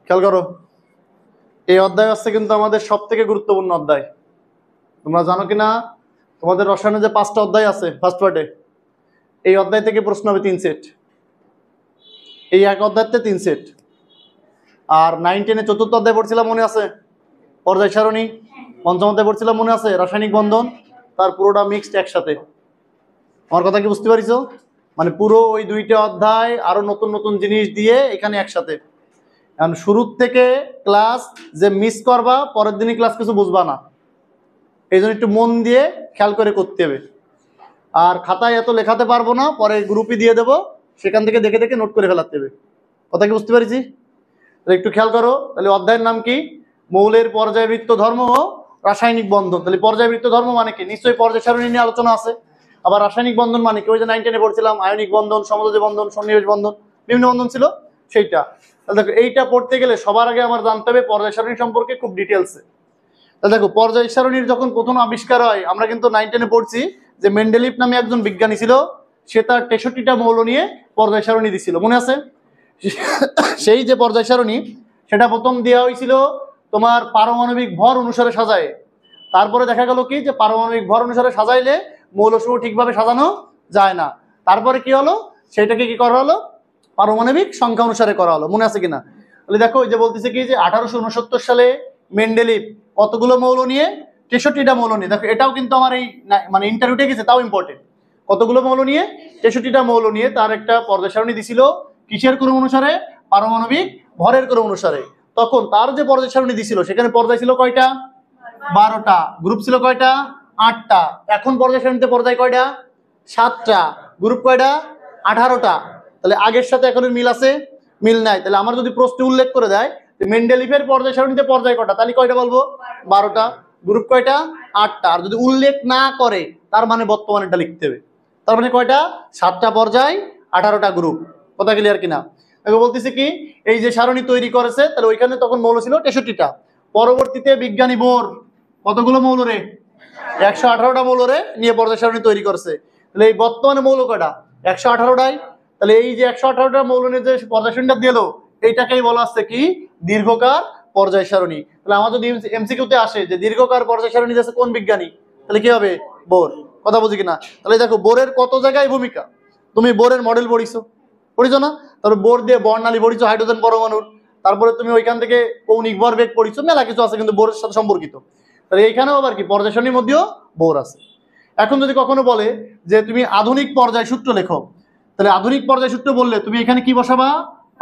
খেয়াল করো, এই অধ্যায় হচ্ছে কিন্তু আমাদের সব থেকে গুরুত্বপূর্ণ অধ্যায়। তোমরা জানো কিনা তোমাদের রসায়নে যে 5টা অধ্যায় আছে ফার্স্ট পার্টে, এই অধ্যায় থেকে প্রশ্ন হবে 3 সেট। এই এক অধ্যায়তে 3 সেট। আর 9, 10 এ চতুর্থ অধ্যায় পড়ছিলাম মনে আছে, পর্যায় সারণী। পঞ্চম অধ্যায় পড়ছিলাম মনে আছে, রাসায়নিক বন্ধন। তার পুরোটা মিক্সড একসাথে। আমার কথা কি বুঝতে পারিছো? মানে পুরো ওই 2টা অধ্যায় আরো নতুন নতুন জিনিস দিয়ে এখানে একসাথে। কারণ শুরুর থেকে ক্লাস যে মিস করবা, পরের দিনই ক্লাস কিছু বুঝবা না। এই জন্য একটু মন দিয়ে খেয়াল করে করতে হবে। আর খাতায় এত লেখাতে পারবো না, পরে গ্রুপে দিয়ে দেবো, সেখান থেকে দেখে দেখে নোট করে ফেলাতে হবে। কথা কি বুঝতে পারছি? একটু খেয়াল করো, তাহলে অধ্যায়ের নাম কি? মৌলের পর্যায়বৃত্ত ধর্ম ও রাসায়নিক বন্ধন। তাহলে পর্যায়বৃত্ত ধর্ম মানে কি? নিশ্চয়ই পর্যায় সারণী নিয়ে আলোচনা আছে। আবার রাসায়নিক বন্ধন মানে কি? ওই যে 9, 10 এ পড়ছিলাম, আয়নিক বন্ধন, সমযোজী বন্ধন, সন্নিবেশ বন্ধন, বিভিন্ন বন্ধন ছিল সেইটা। তাহলে দেখো, এইটা পড়তে গেলে সবার আগে আমার জানতে হবে পর্যায় সারণী সম্পর্কে খুব ডিটেলসে। তাহলে দেখো, পর্যায় সারণীর যখন প্রথম আবিষ্কার হয়, আমরা কিন্তু 9, 10 এ পড়ছি যে মেন্ডেলিভ নামে একজন বিজ্ঞানী ছিল, সে তার 63টা মৌল নিয়ে পর্যায় সারণী দিছিল, মনে আছে? সেই যে পর্যায় সারণী, সেটা প্রথম দেওয়া হয়েছিল তোমার পারমাণবিক ভর অনুসারে সাজায়। তারপরে দেখা গেল কি, যে পারমাণবিক ভর অনুসারে সাজাইলে মৌলসমূহ ঠিকভাবে সাজানো যায় না। তারপরে কি হলো, সেটাকে কি করা হলো, পারমাণবিক সংখ্যা অনুসারে করা হলো, মনে আছে কিনা? তাহলে দেখো, ওই যে বলতেছে কি, যে 1869 সালে মেন্ডেলিভ কতগুলো মৌল নিয়ে? 63টা মৌল নিয়ে। দেখো, এটাও কিন্তু আমার এই মানে ইন্টারভিউতে গেছে, তাও ইম্পর্টেন্ট। কতগুলো মৌল নিয়ে? 63টা মৌল নিয়ে তার একটা পর্যায় সারণী দিছিল। কিসের ক্রম অনুসারে? পারমাণবিক ভরের ক্রম অনুসারে। তখন তার যে পর্যায় সারণী দিছিল, সেখানে পর্যায় ছিল কয়টা? 12টা। গ্রুপ ছিল কয়টা? 8টা। এখন পর্যায় সারণীতে পর্যায় কয়টা? 7টা। গ্রুপ কয়টা? 18টা। তাহলে আগের সাথে এখনের মিল আছে? মিল নাই। তাহলে আমার যদি প্রশ্নে উল্লেখ করে দেয় যে মেন্ডেলিভের পর্যায় সারণীতে পর্যায় কয়টা, তাহলে কয়টা বলবো? 12টা। গ্রুপ কয়টা? 8টা। আর যদি উল্লেখ না করে, তার মানে বর্তমানেটা লিখতে হবে। তার মানে কয়টা? 7টা পর্যায়, 18টা গ্রুপ। কথা ক্লিয়ার কিনা? বলতেছে কি, এই যে সারণী তৈরি করেছে, তাহলে ওইখানে তখন মৌল ছিল 63টা। পরবর্তীতে বিজ্ঞানী বোর কতগুলো মৌল রে? 118টা মৌল রে নিয়ে পর্যায় সারণী তৈরি করেছে। তাহলে এই বর্তমানে মৌল কয়টা? 118টাই। তাহলে এই যে 118টা মৌল নিয়ে যে পর্যায় সারণীটা দিল, এইটাকেই বলা হচ্ছে কি, দীর্ঘকার পর্যায় সারণী। তাহলে আমার যদি এমসিকিউতে আসে যে দীর্ঘকার পর্যায় সারণী দিয়েছে কোন বিজ্ঞানী, তাহলে কি হবে? বোর। কথা বুঝি কিনা? তাহলে দেখো, বোরের কত জায়গায় ভূমিকা। তুমি বোরের মডেল পড়িছো না? তারপর বোর দিয়ে বর্ণালী পড়িছো হাইড্রোজেন পরমাণুর। তারপরে তুমি ওইখান থেকে কৌণিক ভরবেগ পড়িছো, মেলা কিছু আছে কিন্তু বোরের সাথে সম্পর্কিত। তাহলে এইখানেও আবার কি, পর্যায় সারণীর মধ্যেও বোর আছে। এখন যদি কখনো বলে যে তুমি আধুনিক পর্যায় সূত্র লেখো, তাহলে আধুনিক পর্যায় সূত্র বললে তুমি এখানে কি বসাবা?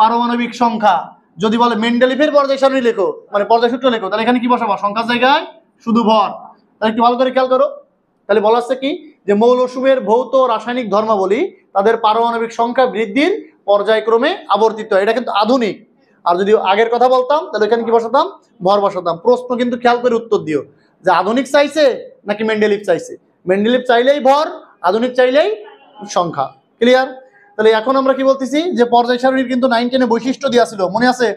পারমাণবিক সংখ্যা। যদি বলে মেন্ডেলিভের পর্যায় সারণী লেখো, মানে পর্যায় সূত্র লেখো, তাহলে এখানে কি বসাবা? সংখ্যার জায়গায় শুধু ভর। তাহলে একটু ভালো করে খেয়াল করো। তাহলে বলা হচ্ছে কি, যে মৌলসমূহের ভৌত রাসায়নিক ধর্মাবলী তাদের পারমাণবিক সংখ্যা বৃদ্ধির পর্যায়ক্রমে আবর্তিত। এটা কিন্তু আধুনিক। আর যদি আগের কথা বলতাম, তাহলে এখানে কি বসাতাম? ভর বসাতাম। প্রশ্ন কিন্তু খেয়াল করে উত্তর দিও, যে আধুনিক চাইছে নাকি মেন্ডেলিভ চাইছে। মেন্ডেলিভ চাইলেই ভর, আধুনিক চাইলেই সংখ্যা। ক্লিয়ার? তাহলে এখন আমরা কি বলতেছি, যে পর্যায় সারণীর কিন্তু 9, 10 এ বৈশিষ্ট্য দেওয়া ছিল, মনে আছে?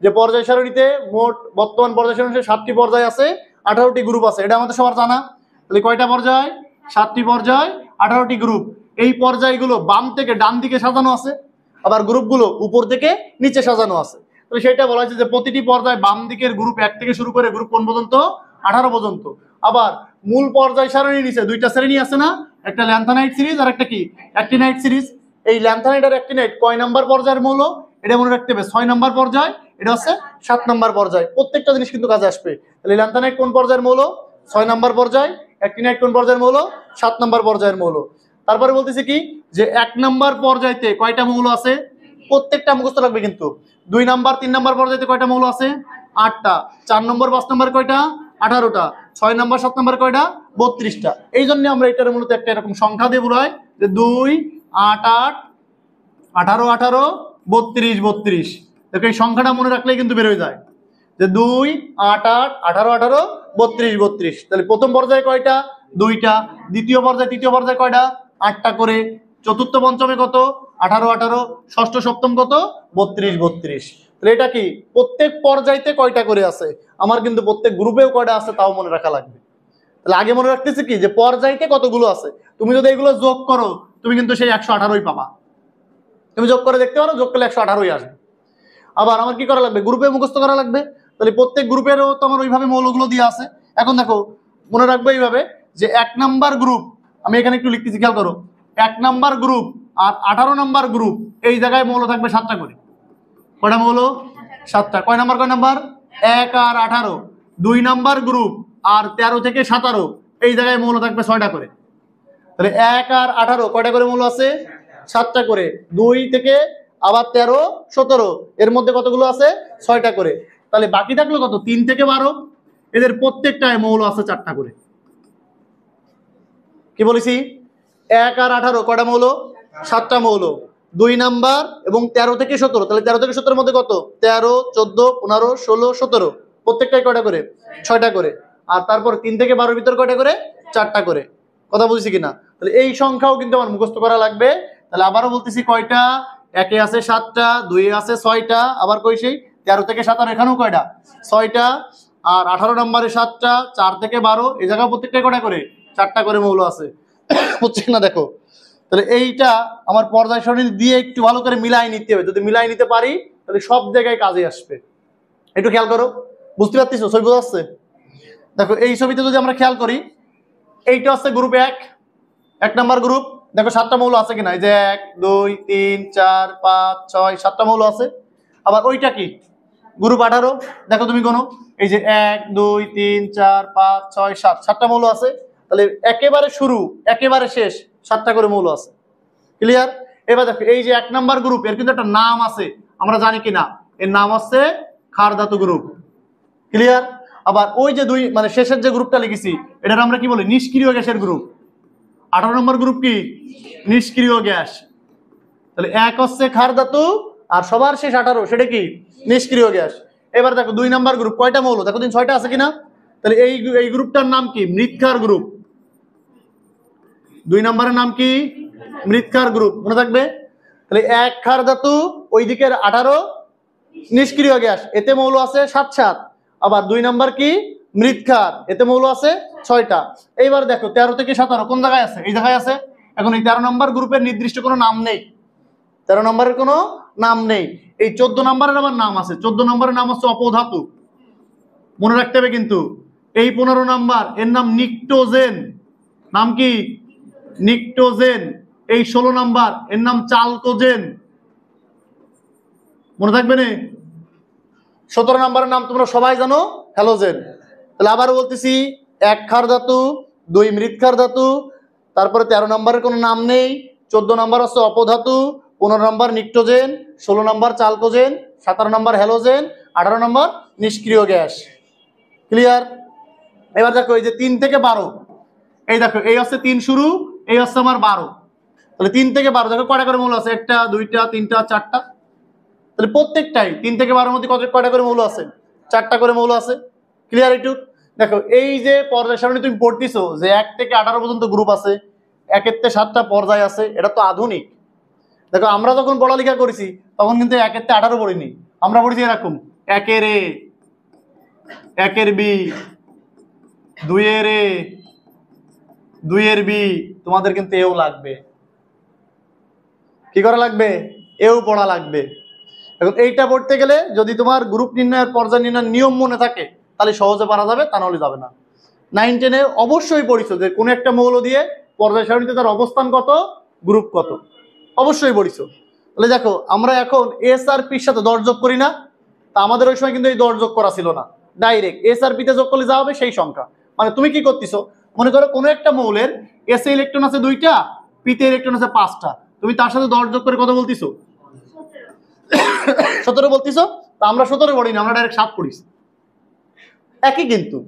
যে পর্যায় সারণীতে মোট বর্তমান পর্যায় সারণীতে 7টি পর্যায় আছে, 18টি গ্রুপ আছে। এটা আমাদের সবার জানা। তাহলে কয়টা পর্যায়? 7টি পর্যায়, 18টি গ্রুপ। এই পর্যায়গুলো বাম থেকে ডান দিকে সাজানো আছে, আবার গ্রুপগুলো উপর থেকে নিচে সাজানো আছে। তাহলে সেটা বলা হয়েছে যে প্রতিটি পর্যায় বাম দিকের গ্রুপ 1 থেকে শুরু করে গ্রুপ কোন পর্যন্ত? 18 পর্যন্ত। আবার মূল পর্যায় সারণীর নিচে 2টা শ্রেণী আছে না, একটা ল্যান্থানাইট সিরিজ আর একটা কি, অ্যাক্টিনাইট সিরিজ। এই ল্যান্থানাইট আর অ্যাক্টিনাইট কয় নাম্বার পর্যায়ের মৌল, এটা মনে রাখতে হবে। 6 নাম্বার পর্যায়, এটা হচ্ছে 7 নাম্বার পর্যায়। প্রত্যেকটা জিনিস কিন্তু কাজে আসবে। তাহলে ল্যান্থানাইট কোন পর্যায়ের মৌল? 6 নাম্বার পর্যায়। অ্যাক্টিনাইট কোন পর্যায়ের মৌল? 7 নাম্বার পর্যায়ের মৌল। তারপরে বলতেছি কি, যে 1 নাম্বার পর্যায়তে কয়টা মৌল আছে? প্রত্যেকটা মুখস্থ রাখবে কিন্তু। 2 নাম্বার 3 নাম্বার পর্যায়তে কয়টা মৌল আছে? 8টা। 4 নম্বর 5 নম্বর কয়টা? 18টা। 6 নাম্বার 7 নাম্বার কয়টা? 32টা। এই জন্য আমরা এটার মূলত একটা এরকম সংখ্যা দিয়ে বলাই, যে 2, 8, 8, 18, 18, 32, 32। দেখো, এই সংখ্যাটা মনে রাখলেই কিন্তু বের হয়ে যায়, যে 2, 8, 8, 18, 18, 32, 32। তাহলে প্রথম পর্যায়ে কয়টা? 2টা। দ্বিতীয় পর্যায়ে, তৃতীয় পর্যায়ে কয়টা? 8টা করে। চতুর্থ পঞ্চমে কত? 18, 18। ষষ্ঠ সপ্তম কত? 32, 32। তাহলে এটা কি, প্রত্যেক পর্যায়তে কয়টা করে আছে? আমার কিন্তু প্রত্যেক গ্রুপেও কয়টা আছে তাও মনে রাখা লাগবে। তাহলে আগে মনে রাখতেছি কি, যে পর্যায়তে কতগুলো আছে। তুমি যদি এগুলো যোগ করো, তুমি কিন্তু সেই 118ই পাবা। তুমি যোগ করে দেখতে পারো, যোগ করলে 118ই আসবে। আবার আমার কি করা লাগবে, গ্রুপে মুখস্থ করা লাগবে। তাহলে প্রত্যেক গ্রুপেরও তো আমার ওইভাবে মৌলগুলো দিয়ে আছে। এখন দেখো মনে রাখবো এইভাবে যে 1 নাম্বার গ্রুপ, আমি এখানে একটু লিখতেছি, খেয়াল করো, 1 নাম্বার গ্রুপ আর 18 নাম্বার গ্রুপ, এই জায়গায় মৌল থাকবে 7টা করে। কয়টা মৌল? 7টা। কয় নাম্বার 1 আর 18। 2 নাম্বার গ্রুপ আর 13 থেকে 17, এই জায়গায় মৌল থাকবে 6টা করে। তাহলে 1 আর 18 কয়টা করে মৌল আছে? 7টা করে। 2 থেকে আবার 13, 17, এর মধ্যে কতগুলো আছে? 6টা করে। তাহলে বাকি থাকলো কত? 3 থেকে 12, এদের প্রত্যেকটায় মৌল আছে 4টা করে। কি বলেছি? 1 আর 18 কয়টা মৌল? 7টা মৌল। 2 নাম্বার এবং 13 থেকে 17, তাহলে 13 থেকে 17 এর মধ্যে কত? 13, 14, 15, 16, 17, প্রত্যেকটাই কয়টা করে? 6টা করে। আর তারপর 3 থেকে 12 ভিতর কয়টা করে? 4টা করে। কথা বুঝছি কিনা? তাহলে এই সংখ্যাও কিন্তু আমার মুখস্থ করা লাগবে। তাহলে আবারও বলতেছি, কয়টা? 1 আছে 7টা, 2 আছে 6টা, আবার কই সেই 13 থেকে 17 এখানেও কয়টা? 6টা, আর 18 নম্বরে 7টা, 4 থেকে 12, এই জায়গায় প্রত্যেকটাই কয়টা করে? 4টা করে মৌল আছে। হচ্ছে না? দেখো তাহলে এইটা আমার পর্যায় সারণী দিয়ে একটু ভালো করে মিলাই নিতে হবে। যদি মিলাই নিতে পারি তাহলে সব জায়গায় কাজে আসবে। একটু খেয়াল করো, বুঝতে পারতেছো? ছবি বোঝা যাচ্ছে? দেখো এই ছবিতে যদি আমরা খেয়াল করি, এইটা হচ্ছে গ্রুপ 1 নাম্বার গ্রুপ। দেখো 7টা মৌল আছে কিনা? এই যে 1, 2, 3, 4, 5, 6, 7টা মৌল আছে। আবার ওইটা কি? গ্রুপ 18। দেখো তুমি কোনো, এই যে 1, 2, 3, 4, 5, 6, 7, 7টা মৌল আছে। তাহলে একেবারে শুরু একেবারে শেষ 7টা করে মৌল আছে। ক্লিয়ার? এবার দেখো এই যে 1 নাম্বার গ্রুপ, এর কিন্তু একটা নাম আছে, আমরা জানি কিনা? এর নাম হচ্ছে ক্ষার ধাতু গ্রুপ। ক্লিয়ার? আবার ওই যে 2 মানে শেষের যে গ্রুপটা লিখেছি, এটার আমরা কি বলি? নিষ্ক্রিয় গ্যাসের গ্রুপ। 18 নম্বর গ্রুপ কি? নিষ্ক্রিয় গ্যাস। তাহলে 1 হচ্ছে ক্ষার ধাতু, আর সবার শেষ 18, সেটা কি? নিষ্ক্রিয় গ্যাস। এবার দেখো 2 নাম্বার গ্রুপ, কয়টা মৌল? দেখো দিন 6টা আছে কিনা? তাহলে এই গ্রুপটার নাম কি? মৃৎক্ষার গ্রুপ। 2 নম্বরের নাম কি? মৃৎক্ষার গ্রুপ। মনে থাকবে? তাহলে 1 ক্ষার ধাতু, ওই দিকের 18 নিষ্ক্রিয় গ্যাস, এতে মৌল আছে 7। আবার 2 নাম্বার কি? মৃৎক্ষার, এতে মৌল আছে 6টা। এইবার দেখো 13 থেকে 17 কোন জায়গায় আছে? এই জায়গায় আছে। এখন এই 13 নম্বর গ্রুপের নির্দিষ্ট কোনো নাম নেই, 13 নম্বরের কোনো নাম নেই। এই 14 নম্বরের আবার নাম আছে। 14 নম্বরের নাম হচ্ছে অপধাতু, মনে রাখতে হবে কিন্তু। এই 15 নাম্বার, এর নাম নিকটোজেন। নাম কি? নিকটোজেন। এই 16 নাম্বার, এর নাম চালকোজেন। মনে থাকবে না? 17 নাম্বারের নাম তোমরা সবাই জানো, হ্যালোজেন। তাহলে আবার বলতেছি, 1 ক্ষার ধাতু, 2 মৃৎক্ষার ধাতু, তারপরে 13 নম্বরের কোনো নাম নেই, 14 নম্বর হচ্ছে অপধাতু, 15 নম্বর নিকটোজেন, 16 নম্বর চালকোজেন, 17 নম্বর হ্যালোজেন, 18 নম্বর নিষ্ক্রিয় গ্যাস। ক্লিয়ার? এবার দেখো এই যে 3 থেকে 12, এই দেখো এই হচ্ছে 3 শুরু, এই হচ্ছে আমার 12। তাহলে 3 থেকে 12 দেখো কয়টা করে মৌল আছে? 1টা, 2টা, 3টা, 4টা। তাহলে প্রত্যেকটাই 3 থেকে 12 মধ্যে কয়টা করে মৌল আছে? 4টা করে মৌল আছে। ক্লিয়ার? একটু দেখো এই যে পর্যায় সারণী তুমি পড়তেছো যে 1 থেকে 18 পর্যন্ত গ্রুপ আছে, 1 থেকে 7টা পর্যায় আছে, এটা তো আধুনিক। দেখো আমরা যখন পড়ালেখা করেছি তখন কিন্তু 1 থেকে 18 পড়িনি, আমরা পড়েছি এরকম 1 এর এ, 1 এর বি, 2 এর এ, 2 এর বি। তোমাদের কিন্তু এও লাগবে। কি করা লাগবে? এও পড়া লাগবে। এখন এইটা পড়তে গেলে যদি তোমার গ্রুপ নির্ণয়ের পর্যায় নির্ণয়ের নিয়ম মনে থাকে তাহলে সহজে পারা যাবে, তা নাহলে যাবে না। 9, 10-এ অবশ্যই পড়িছো যে কোনো একটা মৌল দিয়ে পর্যায় সারণীতে তার অবস্থান কত, গ্রুপ কত, অবশ্যই পড়িছো। তাহলে দেখো আমরা এখন এস আর পির সাথে 10 যোগ করি না? তা আমাদের ওই সময় কিন্তু এই 10 যোগ করা ছিল না, ডাইরেক্ট এস আর পিতে যোগ করলে যা হবে সেই সংখ্যা। মানে তুমি কি করতেছো, মনে করো কোনো একটা মৌলের এস এ ইলেকট্রন আছে 2টা, পিতে ইলেকট্রন আছে 5টা, তুমি তার সাথে 10 যোগ করে কত বলতেছো? 17 বলতেছো। তা আমরা 17 পড়ি না, আমরা ডাইরেক্ট 7 পড়িছি। একই কিন্তু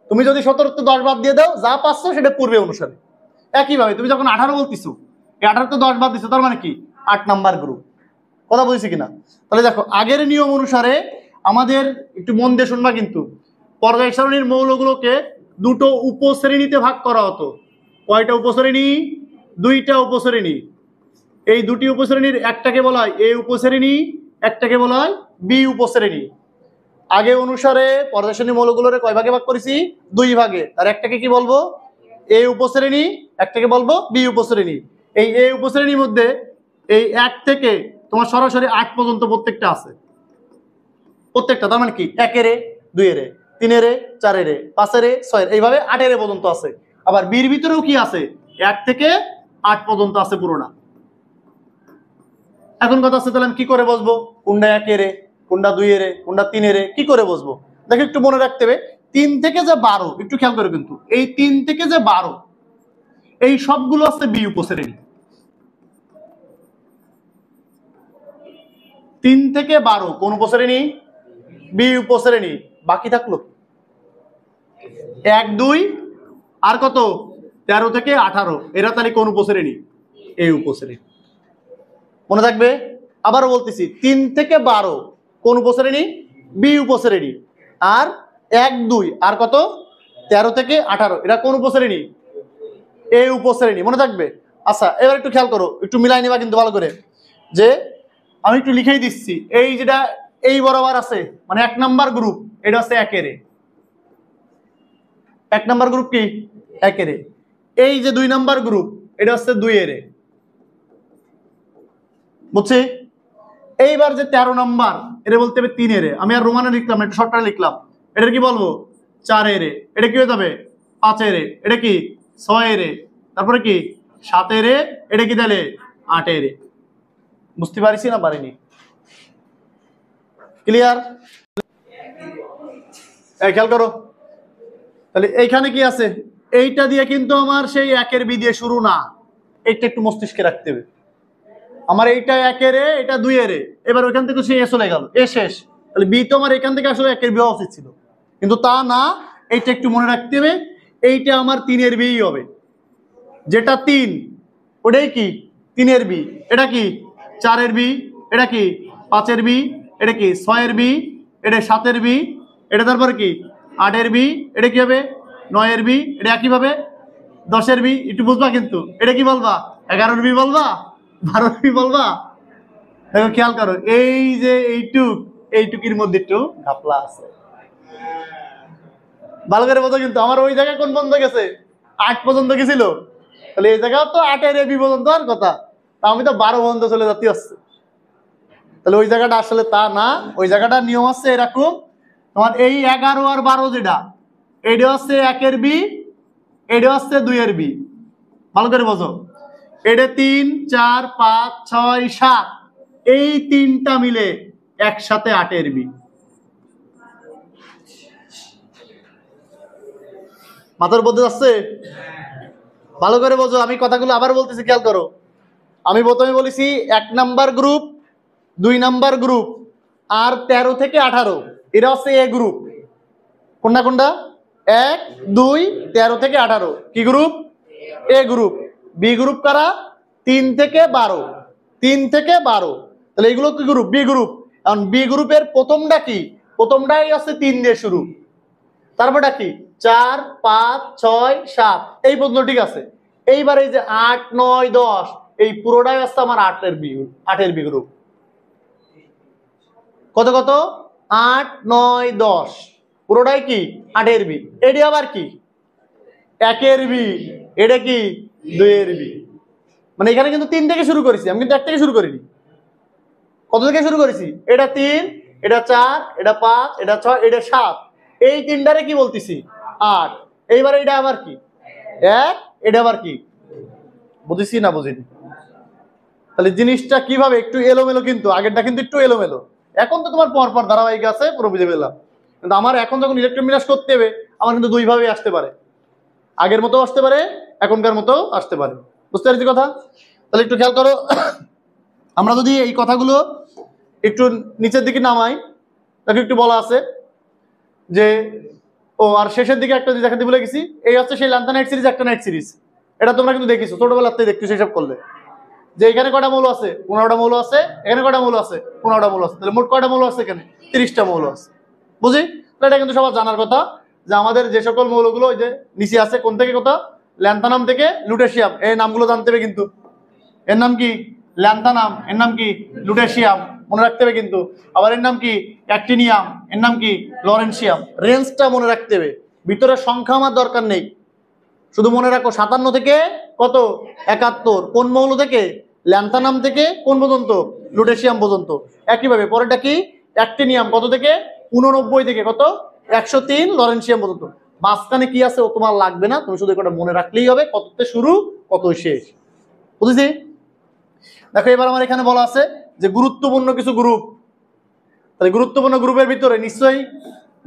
তুমি যদি 17-তে 10 বাদ দিয়ে দাও, যা পাচ্ছ সেটা পূর্বে অনুসারে। একইভাবে তুমি যখন 18 বলতেছো, এই 18-তে 10 বাদ দিচ্ছ, তার মানে কি 8 নাম্বার গ্রুপ। কথা বলছি কিনা? তাহলে দেখো আগের নিয়ম অনুসারে আমাদের একটু মন দিয়ে শুনবা কিন্তু, পর্যায় সারণীর মৌলগুলোকে 2টো উপশ্রেণীতে ভাগ করা হতো। কয়টা উপশ্রেণী? 2টা উপশ্রেণী। এই 2টি উপশ্রেণীর একটাকে বলা হয় এ উপশ্রেণী, একটাকে বলা হয় বি উপশ্রেণী। আগে অনুসারে পর্যায় সারণীর মৌলগুলোরে কয় ভাগে ভাগ করেছি? 2 ভাগে। আর একটাকে কি বলবো? এ উপশ্রেণী, একটাকে বলবো বি উপশ্রেণী। এই এ উপশ্রেণীর মধ্যে এই 1 থেকে তোমার সরাসরি 8 পর্যন্ত প্রত্যেকটা আছে। প্রত্যেকটা, তার মানে কি 1 এর 2 এর 3 এর 4 এর 5 এর 6 এর এইভাবে 8 এর পর্যন্ত আছে। আবার বির ভিতরেও কি আছে 1 থেকে 8 পর্যন্ত আছে পুরোটা। এখন কথা আছে তাহলে আমি কি করে বসবো কোনটা 1 এর কোনটা 2 এর কোনটা 3 এর কি করে বসবো? দেখো একটু মনে রাখতে হবে 3 থেকে যে 12 একটু খেয়াল করে, কিন্তু এই 3 থেকে যে 12 এই সবগুলো আছে বি উপশ্রেণী। 3 থেকে 12 কোন উপশ্রেণী? বি উপশ্রেণী। বাকি থাকলো 1 2 আর কত 13 থেকে 18 এরা তাহলে কোন উপশ্রেণী? এই উপশ্রেণী। মনে থাকবে? আবারও বলতেছি 3 থেকে 12 কোন উপশ্রেণী? বি উপশ্রেণী। আর 1 2 আর কত 13 থেকে 18 এরা কোন উপশ্রেণী? এই উপশ্রেণী। মনে থাকবে? আচ্ছা এবার একটু খেয়াল করো, একটু মিলাই নিবা কিন্তু ভালো করে, যে আমি একটু লিখেই দিচ্ছি। এই যেটা এই বরাবর আছে মানে 1 নাম্বার গ্রুপ, এটা হচ্ছে 1 এর 1 নাম্বার গ্রুপ কি 1 এর। এই যে 2 নাম্বার গ্রুপ এটা হচ্ছে 2 এর, বুঝছি? এইবার যে 13 নাম্বার এটা বলতে হবে 3 এর। আমি আর রোমানে লিখলাম না, একটু শর্টকাটে লিখলাম। এটা কি বলবো 4 এর। এটা কি হয়ে যাবে 5 এর। এটা কি 6 এর। তারপরে কি 7 এর। এটা কি তাহলে 8 এর। বুঝতে পারিস না পারিনি? ক্লিয়ার? খেয়াল করো তাহলে এইখানে কি আছে, এইটা দিয়ে কিন্তু আমার সেই 1 এর বি দিয়ে শুরু না, এইটা একটু মস্তিষ্কে রাখতে হবে। আমার এইটা 1 এর, এটা 2 এর, এবার ওইখান থেকে সে এ চলে গেল, এ শেষ, তাহলে বি তো আমার এখান থেকে আসলে 1 এর বি হওয়া উচিত ছিল, কিন্তু তা না। এইটা একটু মনে রাখতে হবে, এইটা আমার 3 এর বি হবে। যেটা 3 ওটাই কি 3 এর বি। এটা কি 4 এর বি। এটা কি 5 এর বি। এটা কি 6 এর বি। এটা 7 এর বি। এটা তারপরে কি 8 এর বি। এটা কি হবে 9 এর বি। এটা একইভাবে 10 এর বি। একটু বুঝবা কিন্তু, এটা কি বলবা 11 এর বি বলবা 12 এর বি বলবা? দেখো খেয়াল করো, এই যে এইটুকির মধ্যে একটু ঘাপলা আছে, ভালো করে বোঝো কিন্তু। আমার ওই জায়গায় কোন পর্যন্ত গেছে 8 পর্যন্ত গেছিল, তাহলে এই জায়গা তো 8 এর বি পর্যন্ত আর কথা, তা আমি তো 12 পর্যন্ত চলে যাচ্ছি আসছে। তাহলে ওই জায়গাটা আসলে তা না, ওই জায়গাটা নিয়ম আছে এরকম, তোমার এই 11 আর 12 যেটা এটা হচ্ছে 1 এর বি, এটা হচ্ছে 2 এর বি। ভালো করে বোঝো, এটা 3 4 5 6 7 এই তিনটা মিলে একসাথে 8 এর বি। মাথার মধ্যে যাচ্ছে? ভালো করে বোঝো, আমি কথাগুলো আবার বলতেছি, খেয়াল করো। আমি প্রথমে বলেছি 1 নাম্বার গ্রুপ, 2 নাম্বার গ্রুপ আর 13 থেকে 18 এরা হচ্ছে এ গ্রুপ। কোনটা কোনটা? 1 2 13 থেকে 18 কি গ্রুপ? এ গ্রুপ। বি গ্রুপ কারা? 3 থেকে 12। 3 থেকে 12, তাহলে এগুলো কি গ্রুপ? B group. এখন বি গ্রুপের প্রথমটা কি? প্রথমটাই আছে 3 দিয়ে শুরু, তারপরটা কি 4 5 6 7 এই পর্যন্ত ঠিক আছে। এইবার এই যে 8 9 10 এই পুরোটাই আছে আমার 8 এর বি গ্রুপ। কত কত 8 9 10 পুরোটাই কি 8 এর বি। এটি আবার কি 1 এর বি, এটা কি 2 এর বি। মানে এখানে কিন্তু 3 থেকে শুরু করেছি, আমি কিন্তু 1 থেকে শুরু করিনি। কত থেকে শুরু করেছি? এটা 3, এটা 4, এটা 5, এটা 6, এটা 7, এই তিনটারে কি বলতেছি 8। এইবার এটা আবার কি 1, এটা আবার কি, বুঝেছি না বুঝিনি? তাহলে জিনিসটা কিভাবে একটু এলোমেলো, কিন্তু আগেরটা কিন্তু একটু এলোমেলো। এখন তো তোমার পরপর ধারাবাহিক আছে, পুরো বুঝে পেলাম। কিন্তু আমার এখন যখন ইলেকট্রোমিলাস করতে হবে, আমার কিন্তু 2 ভাবে আসতে পারে, আগের মতো আসতে পারে, এখনকার মতো আসতে পারে। বুঝতে পারছি কথা? তাহলে একটু খেয়াল করো, আমরা যদি এই কথাগুলো একটু নিচের দিকে নামাই, তাকে একটু বলা আছে যে ও আর শেষের দিকে একটা দেখাতে ভুলে গেছি, এই হচ্ছে সেই ল্যান্থানাইট সিরিজ, একটা নাইট সিরিজ। এটা তোমরা কিন্তু দেখিছো ছোটবেলাতেই দেখতেছো হিসাব করলে, যে এখানে কয়টা মৌল আছে 15টা মৌল আছে, এখানে কয়টা মৌল আছে 15টা মৌল আছে, তাহলে মোট কয়টা মৌল আছে এখানে 30টা মৌল আছে। বুঝি? এটা কিন্তু সবার জানার কথা যে আমাদের যে সকল মৌলগুলো ওই যে নিচে আছে, কোন থেকে কোথা, ল্যান্থানাম থেকে লুটেশিয়াম, এই নামগুলো জানতে হবে কিন্তু। এর নাম কি ল্যান্থানাম, এর নাম কি লুটেশিয়াম, মনে রাখতে হবে কিন্তু। আবার এর নাম কি অ্যাক্টিনিয়াম, এর নাম কি লরেন্সিয়াম। রেঞ্জটা মনে রাখতে হবে, ভিতরে সংখ্যা আমার দরকার নেই, শুধু মনে রাখো 57 থেকে কত 71, কোন মৌল থেকে? ল্যান্থানাম থেকে কোন পর্যন্ত? লুটেশিয়াম পর্যন্ত। একইভাবে পরেরটা কি অ্যাক্টিনিয়াম কত থেকে 89 থেকে কত 103, লরেন্সিয়াম পর্যন্ত। মাঝখানে কি আছে ও তোমার লাগবে না, তুমি শুধু এটা মনে রাখলেই হবে কততে শুরু কত শেষ। বুঝেছি? দেখো এবার আমার এখানে বলা আছে যে গুরুত্বপূর্ণ কিছু গ্রুপ। তাহলে গুরুত্বপূর্ণ গ্রুপের ভিতরে নিশ্চয়ই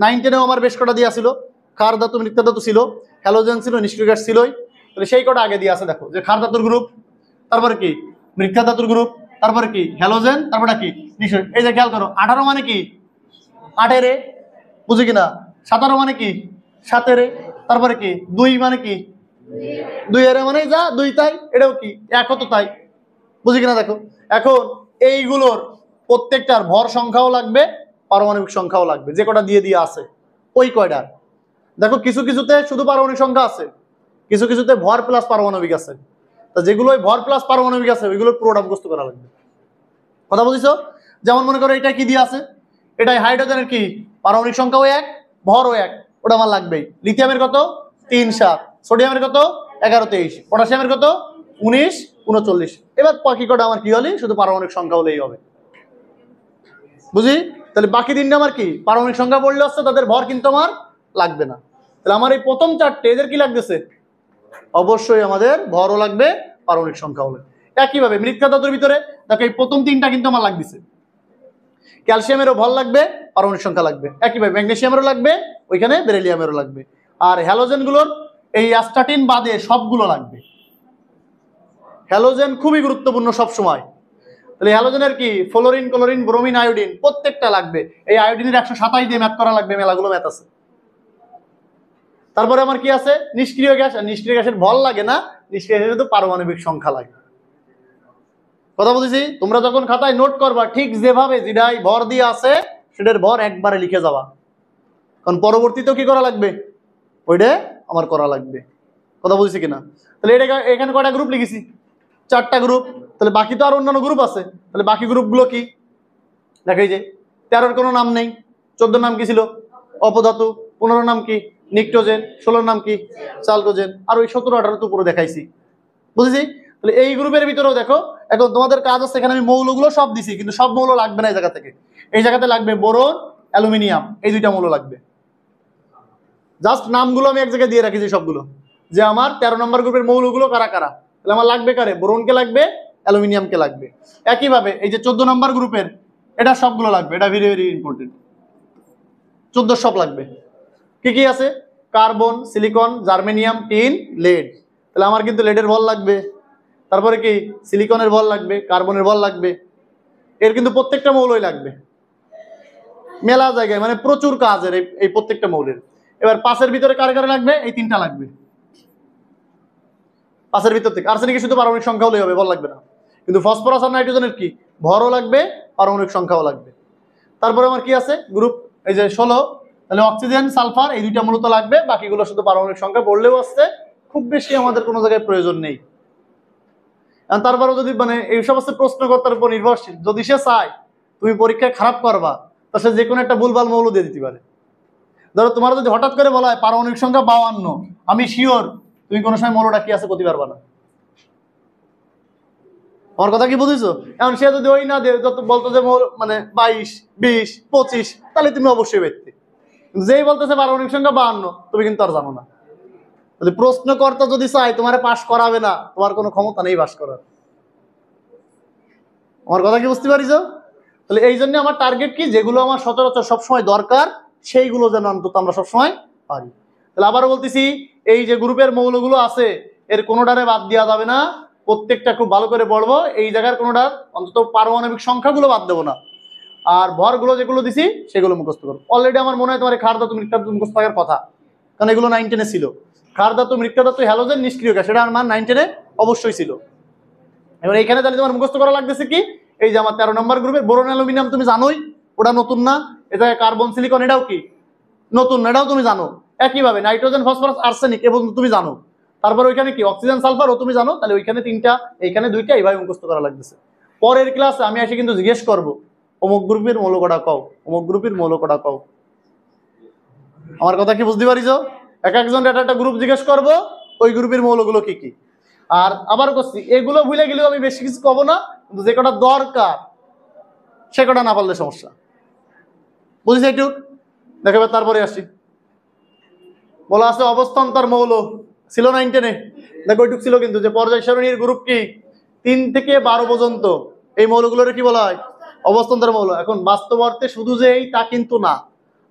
9, 10-এও আমার বেশ কটা দিয়া ছিল। ক্ষার ধাতু, মৃৎ ধাতু ছিল, হ্যালোজেন ছিল, নিষ্ক্রিয় গ্যাস ছিলই। তাহলে সেই কটা আগে দিয়ে আছে। দেখো যে ক্ষার ধাতুর গ্রুপ, তারপরে কি মৃৎ ধাতুর গ্রুপ, তারপরে কি হ্যালোজেন, তারপরে কি নিষ্ক্রিয়। এই যে খেয়াল করো 18 মানে কি 8-এর, বুঝি কিনা? 17 মানে কি 7-এর, তারপরে কি 2 মানে কি 2-এর, মানে যা 2 তাই, এটাও কি 1 তো তাই, বুঝি কিনা? দেখো এখন এইগুলোর প্রত্যেকটার ভর সংখ্যাও লাগবে, পারমাণবিক সংখ্যাও লাগবে, যে কটা দিয়ে দিয়ে আছে ওই কয়টার। দেখো কিছু কিছুতে শুধু পারমাণবিক সংখ্যা আছে, কিছু কিছুতে ভর প্লাস পারমাণবিক আছে। তো যেগুলো ভর প্লাস পারমাণবিক আছে ওইগুলোর পুরোটা মুখস্থ করা লাগবে। কথা বুঝিছো? যেমন মনে করো এটা কি দিয়ে আছে, এটাই হাইড্রোজেনের কি পারমাণবিক সংখ্যাও 1, ভরও 1, ওটা আমার লাগবেই। লিথিয়ামের কত 3, 7, সোডিয়ামের কত 11, 23, পটাশিয়ামের কত 19, 39। এবার বাকি কটা আমার কি হলে শুধু পারমাণবিক সংখ্যা হলেই হবে। বুঝি? তাহলে বাকি তিনটা আমার কি পারমাণবিক সংখ্যা পড়লে আসছে, তাদের ভর কিন্তু আমার লাগবে না। তাহলে আমার এই প্রথম 4টে এদের কি লাগতেছে? অবশ্যই আমাদের ভরও লাগবে, পারমাণবিক সংখ্যা হলে। একইভাবে মৃৎ ধাতুর ভিতরে দেখো এই প্রথম 3টা কিন্তু আমার লাগতেছে। ক্যালসিয়ামেরও ভর লাগবে, পারমাণবিক সংখ্যা লাগবে। একইভাবে ম্যাগনেসিয়ামেরও লাগবে, ওইখানে বেরিলিয়ামেরও লাগবে। আর হ্যালোজেন গুলোর এই অ্যাস্টাটিন বাদে সবগুলো লাগবে। হ্যালোজেন খুবই গুরুত্বপূর্ণ সব সময়। তাহলে হ্যালোজেনের কি ফ্লোরিন, ক্লোরিন, ব্রোমিন, আয়োডিন প্রত্যেকটা লাগবে। এই আয়োডিনের 127 দিয়ে ম্যাথ করা লাগবে, মেলাগুলো ম্যাথ আছে। তারপরে আমার কি আছে নিষ্ক্রিয় গ্যাস, আর নিষ্ক্রিয় গ্যাসের ভর লাগে না, নিষ্ক্রিয় গ্যাসের তো পারমাণবিক সংখ্যা লাগে। কথা বলেছি? তোমরা যখন খাতায় নোট করবা ঠিক যেভাবে যেটাই ভর দিয়ে আছে সেটার ভর একবারে লিখে যাবা, কারণ পরবর্তীতেও কি করা লাগবে ওইটা আমার করা লাগবে। কথা বলছি কিনা? তাহলে এটা এখানে কয়টা গ্রুপ লিখেছি? 4টা গ্রুপ। তাহলে বাকি তো আর অন্যান্য গ্রুপ আছে, তাহলে বাকি গ্রুপগুলো কি? দেখো এই যে 13-র কোনো নাম নেই, 14 নাম কি ছিল অপধাতু, 15 নাম কি নিক্টোজেন, 16 নাম কি চালকোজেন, আর ওই 17, 18 তো পুরো দেখাইছি। বুঝেছি? তাহলে এই গ্রুপের ভিতরেও দেখো এখন তোমাদের কাজ আছে, এখানে আমি মৌলগুলো সব দিছি, কিন্তু সব মৌল লাগবে না এই জায়গা থেকে। এই জায়গাতে লাগবে বোরন, অ্যালুমিনিয়াম, এই 2টা মৌল লাগবে। জাস্ট নামগুলো আমি এক জায়গায় দিয়ে রাখিছি সবগুলো, যে আমার 13 নম্বর গ্রুপের মৌলগুলো কারা কারা। তাহলে আমার লাগবে কারে? বোরনকে লাগবে, অ্যালুমিনিয়ামকে লাগবে। একইভাবে এই যে 14 নম্বর গ্রুপের এটা সবগুলো লাগবে, এটা ভেরি ভেরি ইম্পর্টেন্ট। 14 সব লাগবে। কি কি আছে? Carbon, silicon, germanium, tin, lead. তাহলে আমার কিন্তু লেডের ভর লাগবে, তারপরে কি সিলিকনের ভর লাগবে, কার্বনের ভর লাগবে। এর কিন্তু প্রত্যেকটা মৌলই লাগবে মেলা জায়গায়, মানে প্রচুর কাজের এই প্রত্যেকটা মৌলের। এবার 5-এর ভিতরে কার কারে লাগবে? এই 3টা লাগবে। 5-এর ভিতর থেকে আর্সেনিকের শুধু পারমাণবিক সংখ্যা হলেই হবে, ভর লাগবে না। কিন্তু ফসফরাস আর নাইট্রোজেনের কি ভরও লাগবে, পারমাণবিক সংখ্যাও লাগবে। তারপরে আমার কি আছে গ্রুপ এই যে 16, তাহলে অক্সিজেন, সালফার, এই 2টা মূলত লাগবে, বাকিগুলো শুধু পারমাণবিক সংখ্যা পড়লেও আসছে, খুব বেশি আমাদের কোনো জায়গায় প্রয়োজন নেই। তারপরেও যদি মানে এই সমস্ত প্রশ্নকর্তার উপর নির্ভরশীল, যদি সে চায় তুমি পরীক্ষায় খারাপ করবা, তা সে যে কোনো একটা ভুলভাল মৌল দিয়ে দিতে পারে। ধরো তোমার যদি হঠাৎ করে বলা হয় পারমাণবিক সংখ্যা 52, আমি শিওর তুমি কোনো সময় মৌলটা কি আছে করতে পারবা না। আমার কথা কি বুঝেছো? এখন সে যদি ওই না দেয়, যত বলতো যে মানে 22, 20, 25, তাহলে তুমি অবশ্যই ব্যক্তি। যেই বলতেছে পারমাণবিক সংখ্যা 52, তুমি কিন্তু আর জানো না। যদি প্রশ্নকর্তা যদি চায় তোমার পাস করাবে না, তোমার কোনো ক্ষমতা নেই পাস করার। আমার কথা কি বুঝতে পারিস? তাহলে এই জন্য আমার টার্গেট কি, যেগুলো আমার সচরাচর সবসময় দরকার সেইগুলো যেন অন্তত আমরা সবসময় পারি। তাহলে আবারও বলতেছি, এই যে গ্রুপের মৌলগুলো আছে এর কোনোটারে বাদ দেওয়া যাবে না, প্রত্যেকটা খুব ভালো করে পড়বো। এই জায়গার কোনোটার অন্তত পারমাণবিক সংখ্যাগুলো বাদ দেবো না, আর ভরগুলো যেগুলো দিছি সেগুলো মুখস্থ করবো। অলরেডি আমার মনে হয় তোমার ক্ষার ধাতু, মৃৎ ধাতু মুখস্থ থাকার কথা, কারণ এগুলো 9, 10-এ ছিল। ক্ষার ধাতু, মৃৎ ধাতু, হ্যালোজেন, নিষ্ক্রিয় গ্যাস, এটা আমার 9, 10-এ অবশ্যই ছিল। এবার এইখানে তাহলে তোমার মুখস্থ করা লাগতেছে কি, এই যে আমার 13 নম্বর গ্রুপে বোরন, অ্যালুমিনিয়াম তুমি জানোই, ওটা নতুন না। এটা কার্বন, সিলিকন, এটাও কি নতুন না, এটাও তুমি জানো। একইভাবে নাইট্রোজেন, ফসফরাস, আর্সেনিক এবং তুমি জানো। তারপর ওইখানে কি অক্সিজেন, সালফার, ও তুমি জানো। তাহলে ওইখানে 3টা, এইখানে 2টা, এইভাবে মুখস্থ করা লাগতেছে। পরের ক্লাসে আমি এসে কিন্তু জিজ্ঞেস করবো অমুক গ্রুপের মৌল কটা কও, অমুক গ্রুপের মৌল কটা কও। আমার কথা কি বুঝতে পারিস? এক একজন একটা গ্রুপ জিজ্ঞেস করবো, ওই গ্রুপের মৌলগুলো কি কি। আর আবার করছি এগুলো ভুলে গেলেও আমি বেশি কিছু কব না, কিন্তু যে কটা দরকার সে কটা না পারলে সমস্যা। বুঝেছি একটু? দেখো এবার তারপরে আসি। বলা আছে অবস্থান্তর মৌল ছিল 9 10-এ। দেখো ওইটুক ছিল কিন্তু, যে পর্যায় সারণীর গ্রুপ কি 3 থেকে 12 পর্যন্ত এই মৌলগুলোর কি বলা হয়? অবস্থান্তর মৌল। এখন বাস্তব অর্থে শুধু যে এই তা কিন্তু না,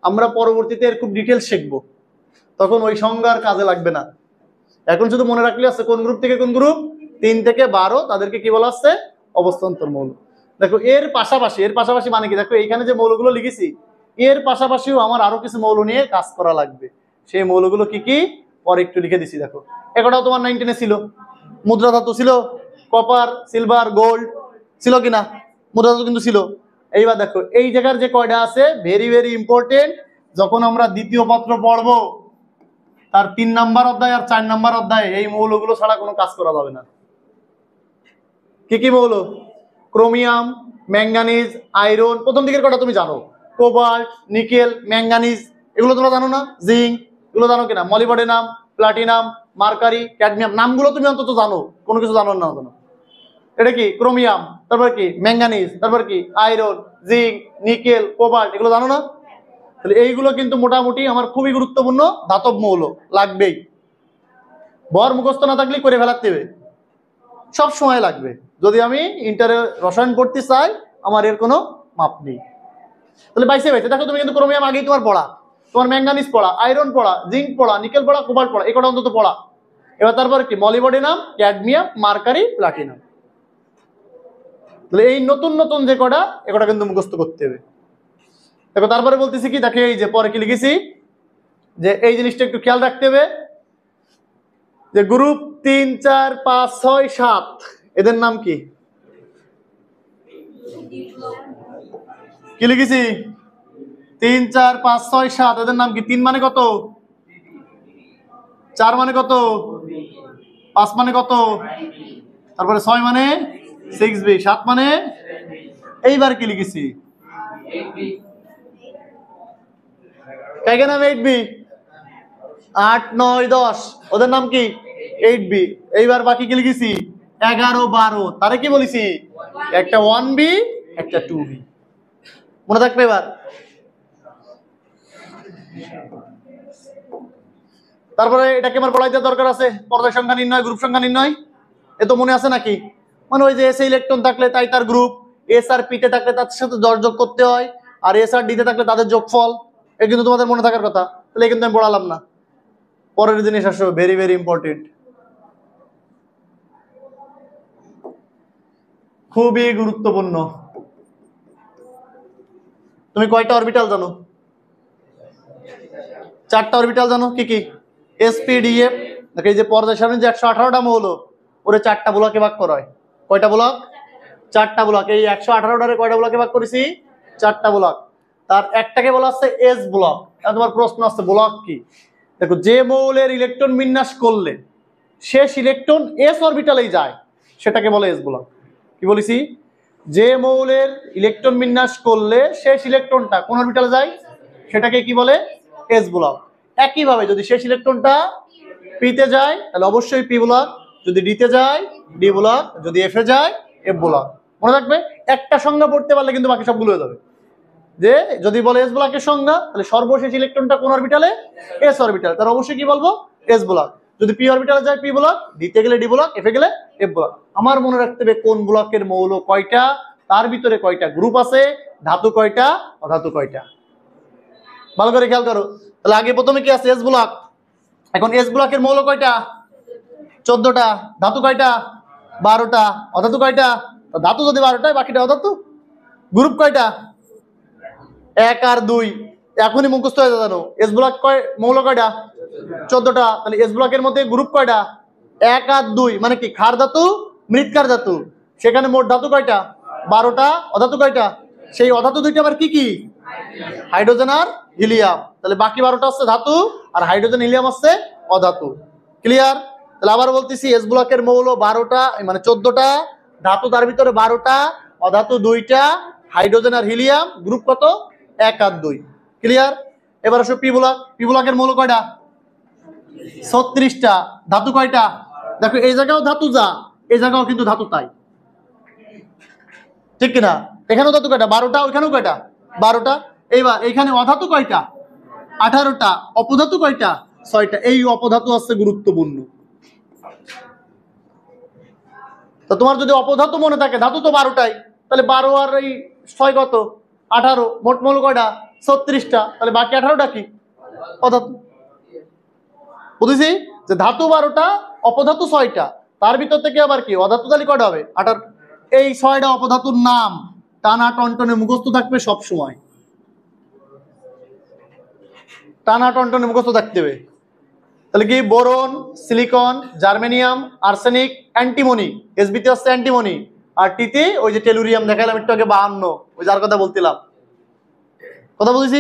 আমরা পরবর্তীতে এর খুব ডিটেলস শিখবো, তখন ওই সংজ্ঞার কাজে লাগবে না। এখন শুধু মনে রাখলে আছে কোন গ্রুপ থেকে কোন গ্রুপ 3 থেকে 12 তাদেরকে কি বলা হচ্ছে? অবস্থান্তর মৌল। দেখো এর পাশাপাশি মানে কি, দেখো এইখানে যে মৌলগুলো লিখেছি এর পাশাপাশিও আমার আরো কিছু মৌল নিয়ে কাজ করা লাগবে। সেই মৌলগুলো কি কি পরে একটু লিখে দিছি। দেখো এটাও তোমার 9 10-এ ছিল। মুদ্রা ধাতু ছিল, কপার, সিলভার, গোল্ড ছিল কিনা? মুদ্রা ধাতু কিন্তু ছিল। এইবার দেখো এই জায়গার যে কয়টা আছে ভেরি ভেরি ইম্পর্টেন্ট, যখন আমরা দ্বিতীয় পত্র পড়বো তার 3 নাম্বার অধ্যায় আর 4 নাম্বার অধ্যায়ে এই মৌলগুলো ছাড়া কোনো কাজ করা যাবে না। কি কি মৌল? Chromium, manganese, iron. প্রথম দিকের কথা তুমি জানো, কোবাল্ট, নিকেল, ম্যাঙ্গানিজ, এগুলো তোমরা জানো না? জিঙ্ক, এগুলো জানো কিনা? মলিবডেনাম, প্লাটিনাম, মার্কারি, ক্যাডমিয়াম, নামগুলো তুমি অন্তত জানো, কোনো কিছু জানো না জানো? এটা কি ক্রোমিয়াম, তারপর কি ম্যাঙ্গানিজ, তারপর কি আয়রন, জিঙ্ক, নিকেল, কোবাল্ট, এগুলো জানো না? তাহলে এইগুলো কিন্তু মোটামুটি আমার খুবই গুরুত্বপূর্ণ ধাতব মৌল, লাগবেই। ভর মুখস্থ না থাকলে করে ফেলাতে হবে, সব সময় লাগবে। যদি আমি ইন্টারে রসায়ন পড়তে চাই আমার এর কোনো মাপ নেই। তাহলে বাইসে দেখো তুমি কিন্তু ক্রোমিয়াম আগেই তোমার পড়া, তোমার ম্যাঙ্গানিজ পড়া, আয়রন পড়া, জিঙ্ক পড়া, নিকেল পড়া, কোবাল্ট পড়া, এই কটা অন্তত পড়া। এবার তারপরে কি মলিবডেনাম, ক্যাডমিয়াম, মার্কারি, প্লাটিনাম। তাহলে এই নতুন নতুন যে কটা এ কটা কিন্তু মুখস্থ করতে হবে। দেখো তারপরে বলতেছি কি, দেখো এই যে পরে কি লিখেছি, যে এই জিনিসটা একটু খেয়াল রাখতে হবে, যে গ্রুপ 3 4 5 6 7 এদের নাম কি? কি লিখেছি? 3 4 5 6 7 এদের নাম কি? 3 মানে কত? 4 মানে কত? 5 মানে কত? তারপরে 6 মানে 6b, 7 মানে? এইবার কি লিখেছি? কাইকে নাম 8b, 8 9 10 ওদের নাম কি? 8b। এইবার বাকি কি লিখেছি? 11 12 তারে কি বলেছি? একটা 1b একটা 2b, মনে থাকবে? এবার তারপরে এটাকে আমার বলাইতে দরকার আছে পর্যায় সংখ্যা নির্ণয়, গ্রুপ সংখ্যা নির্ণয়। এ তো মনে আছে নাকি? মানে ওই যে এস ইলেকট্রন থাকলে তাই তার গ্রুপ, এস আর পিতে থাকলে তার সাথে যোগ করতে হয়, আর এস আর ডিতে থাকলে তাদের যোগফল। এ কিন্তু তোমাদের মনে থাকার কথা, তাহলে কিন্তু আমি পড়ালাম না। পরের জিনিস আসো, ভেরি ভেরি ইম্পর্টেন্ট, খুবই গুরুত্বপূর্ণ। তুমি কয়টা অরবিটাল জানো? 4টা অরবিটাল জানো। কি কি? এসপিডিএফ। দেখো এই যে পর্যায় সারণীর যে 118টা মৌল, ওরে 4টা ব্লকে ভাগ করা হয়। কয়টা ব্লক? 4টা ব্লক। এই 118টারে কয়টা ব্লকে ভাগ করেছি? 4টা ব্লক। তার একটাকে বলা হচ্ছে এস ব্লক। তোমার প্রশ্ন আছে ব্লক কি? দেখো যে মৌলের ইলেকট্রন বিন্যাস করলে শেষ ইলেকট্রন এস অরবিটালেই যায় সেটাকে বলে এস ব্লক। কি বলেছি? যে মৌলের ইলেকট্রন বিন্যাস করলে শেষ ইলেকট্রনটা কোন অরবিটালে যায় সেটাকে কি বলে? S block. একইভাবে যদি শেষ ইলেকট্রনটা পিতে যায় তাহলে অবশ্যই পি ব্লক, যদি ডিতে যায় ডি ব্লক, যদি এফ এ যায় এফ ব্লক। মনে রাখবে, একটা সংজ্ঞা পড়তে পারলে কিন্তু বাকি সবগুলো হয়ে যাবে। যে যদি বলে এস ব্লকের সংজ্ঞা, তাহলে সর্বশেষ ইলেকট্রনটা কোন অরবিটালে? এস অরবিটাল, তার অবশ্যই কি বলবো? S block. যদি পি অরবিটালে যায় পি ব্লক, ডিতে গেলে ডি ব্লক, এফে গেলে এফ ব্লক। আমার মনে রাখতে হবে কোন ব্লকের মৌল কয়টা, তার ভিতরে কয়টা গ্রুপ আছে, ধাতু কয়টা, অধাতু কয়টা। ভালো করে খেয়াল করো। তাহলে আগে প্রথমে কি আছে? S block. এখন এস ব্লকের মৌল কয়টা? 14টা। ধাতু কয়টা? 12টা। অধাতু কয়টা? ধাতু যদি 12টায় বাকিটা অধাতু। গ্রুপ কয়টা? 1 আর 2। এখনই মুখস্থ হয়ে জানো এস ব্লক মৌল কয়টা? 14টা। তাহলে এস ব্লকের মধ্যে গ্রুপ কয়টা? 1 আর 2, মানে কি ক্ষার ধাতু, মৃৎক্ষার ধাতু। সেখানে মোট ধাতু কয়টা? 12টা। অধাতু কয়টা? সেই অধাতু দুইটা আবার কি কি? হাইড্রোজেন আর হিলিয়াম। তাহলে বাকি 12টা হচ্ছে ধাতু, আর হাইড্রোজেন হিলিয়াম হচ্ছে অধাতু। ক্লিয়ার? তাহলে আবার বলতেছি এস ব্লকের মৌল 12টা, মানে 14টা, ধাতু তার ভিতরে 12টা, অধাতু 2টা, হাইড্রোজেন আর হিলিয়াম। গ্রুপ কত? 1 আর 2। ক্লিয়ার? এবার আসো পি ব্লক। পি ব্লকের মৌল কয়টা? 36টা। ধাতু কয়টা? দেখো এই জায়গাও ধাতু যা, এই জায়গাও কিন্তু ধাতু তাই, ঠিক কিনা? এখানেও ধাতু কয়টা? 12টা। ওইখানেও কয়টা? 12টা। এইবার এখানে অধাতু কয়টা? 18টা। অপধাতু কয়টা? 6টা। এই অপধাতু হচ্ছে গুরুত্বপূর্ণ। তো তোমার যদি অপধাতু মনে থাকে, ধাতু তো 12টাই, তাহলে 12 আর এই 6 কত? 18। মোট মৌল কয়টা? 36টা। তাহলে বাকি 18টা কি? অধাতু। বুঝেছি যে ধাতু 12টা, অপধাতু 6টা, তার ভিতর থেকে আবার কি অধাতু তাহলে কয়টা হবে? 18। এই 6টা অপধাতুর নাম টানা টনটনে মুখস্থ থাকবে সব সময়, টানা টনটনে মুখস্থ থাকতে হবে। তাহলে কি? Boron, silicon, germanium, arsenic, antimony. এসবিতে হচ্ছে অ্যান্টিমনি, আর টিতে ওই যে টেলুরিয়াম দেখালাম একটু আগে 52, ওই যার কথা বলছিলাম, কথা বলছি।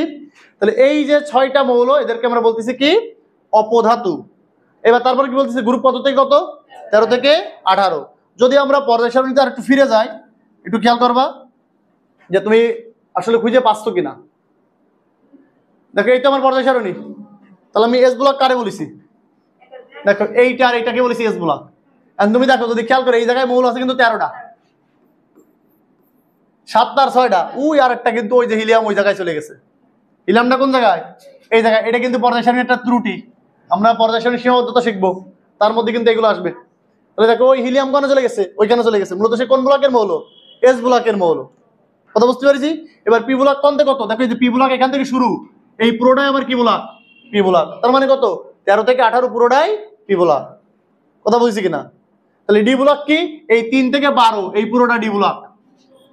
তাহলে এই যে 6টা মৌল, এদেরকে আমরা বলতেছি কি? অপধাতু। এবার তারপর কি বলতেছি? গ্রুপ কত থেকে কত? 13 থেকে 18। যদি আমরা পর্যায় সারণীতে আর একটু ফিরে যাই, একটু খেয়াল করবা যে তুমি আসলে খুঁজে পাচ্ছ কিনা। দেখো এইটা আমার পর্যায় সারণী, তাহলে আমি এস ব্লক কারে বলেছি? দেখো এইটা আর এইটাকে বলেছি এস ব্লক। এখন তুমি দেখো যদি খেয়াল করে, এই জায়গায় মৌল আছে কিন্তু 13টা, 7টা আর 6টা। ওই আর একটা কিন্তু ওই যে হিলিয়াম ওই জায়গায় চলে গেছে। হিলিয়ামটা কোন জায়গায়? এই জায়গায়। এটা কিন্তু পর্যায় সারণীর একটা ত্রুটি। আমরা পর্যায় সারণীর সীমাবদ্ধতা শিখবো, তার মধ্যে কিন্তু এগুলো আসবে। তাহলে দেখো ওই হিলিয়াম কেন চলে গেছে? ওইখানে চলে গেছে। মূলত সে কোন ব্লকের মৌল? এস ব্লকের মৌল। কথা বুঝতে পারছি? এবার পি ব্লক কোন থেকে কত? দেখো এই যে পি ব্লক এখান থেকে শুরু, এই পুরোটাই আমার কি ব্লক? P block. তার মানে কত? 13 থেকে 18 পুরোটাই পি ব্লক। কথা বুঝছি কিনা? তাহলে ডি ব্লক কি? এই 3 থেকে 12 এই পুরোটা ডি ব্লক।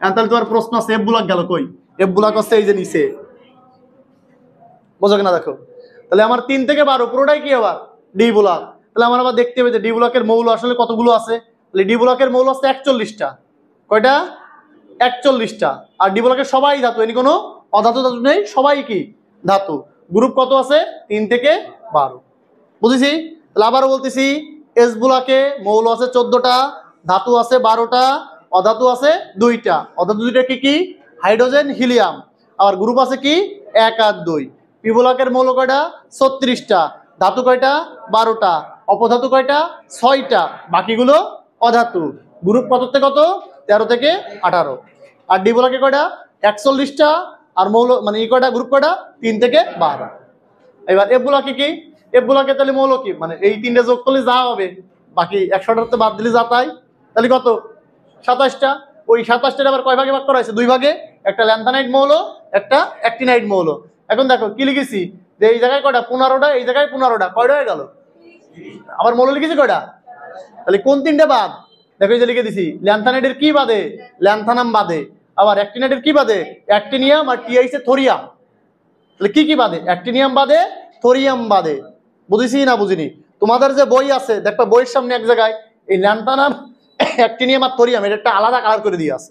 তাহলে তোমার প্রশ্ন আছে এফ ব্লক গেল কই? এফ ব্লক হচ্ছে এই যে নিচে, বোঝো কিনা? দেখো তাহলে আমার 3 থেকে 12 পুরোটাই কি আবার ডি ব্লক। তাহলে আমার আবার দেখতে হবে যে ডি ব্লকের মৌল আসলে কতগুলো আছে। তাহলে ডি ব্লকের মৌল আছে 41টা। কয়টা? 41টা। আর ডি ব্লকের সবাই ধাতু, এনি কোনো অধাতু ধাতু নেই, সবাই কি ধাতু। গ্রুপ কত আছে? 3 থেকে 12। বুঝেছি? তাহলে আবারও বলতেছি, এস ব্লকে মৌল আছে 14টা, ধাতু আছে 12টা, অধাতু আছে 2টা। অধাতু 2টা কি কি? Hydrogen, helium. আর গ্রুপ আছে কি? 1 আর 2। পি ব্লকের মৌল কয়টা? 36টা। ধাতু কয়টা? 12টা। অপধাতু কয়টা? 6টা। বাকিগুলো অধাতু। গ্রুপ কত থেকে কত? 13 থেকে 18। আর ডি ব্লকে কয়টা? 41টা। আর মৌল মানে ই কয়টা? গ্রুপ কয়টা? 3 থেকে 12। এবার এফ ব্লকে কি? এফ ব্লকে তাহলে মৌল কি? মানে এই 3টে যোগ করলে যা হবে, বাকি 100টাতে বাদ দিলে যা তাই। তাহলে কত? 27টা। ওই 27টার আবার কয় ভাগে ভাগ করা হয়েছে? 2 ভাগে। একটা ল্যান্থানাইড মৌল, একটা অ্যাক্টিনাইড মৌল। এখন দেখো কি লিখেছি যে এই জায়গায় কয়টা? 15টা, এই জায়গায় 15টা। কয়টা হয়ে গেল? আবার মৌল লিখেছি কয়টা? তাহলে কোন 3টে বাদ? দেখো এই যে লিখে দিছি, ল্যান্থানাইডের কি বাদে? ল্যান্থানাম বাদে। আবার অ্যাক্টিনাইডের কি বাদে? অ্যাক্টিনিয়াম আর টিআইসে থোরিয়াম। তাহলে কি কি বাদে? অ্যাক্টিনিয়াম বাদে, থোরিয়াম বাদে। বুঝেছি না বুঝিনি? তোমাদের যে বই আছে দেখবা, বইয়ের সামনে এক জায়গায় এই ল্যান্থানাম, অ্যাক্টিনিয়াম আর থোরিয়াম এটা একটা আলাদা কালার করে দিয়ে আছে।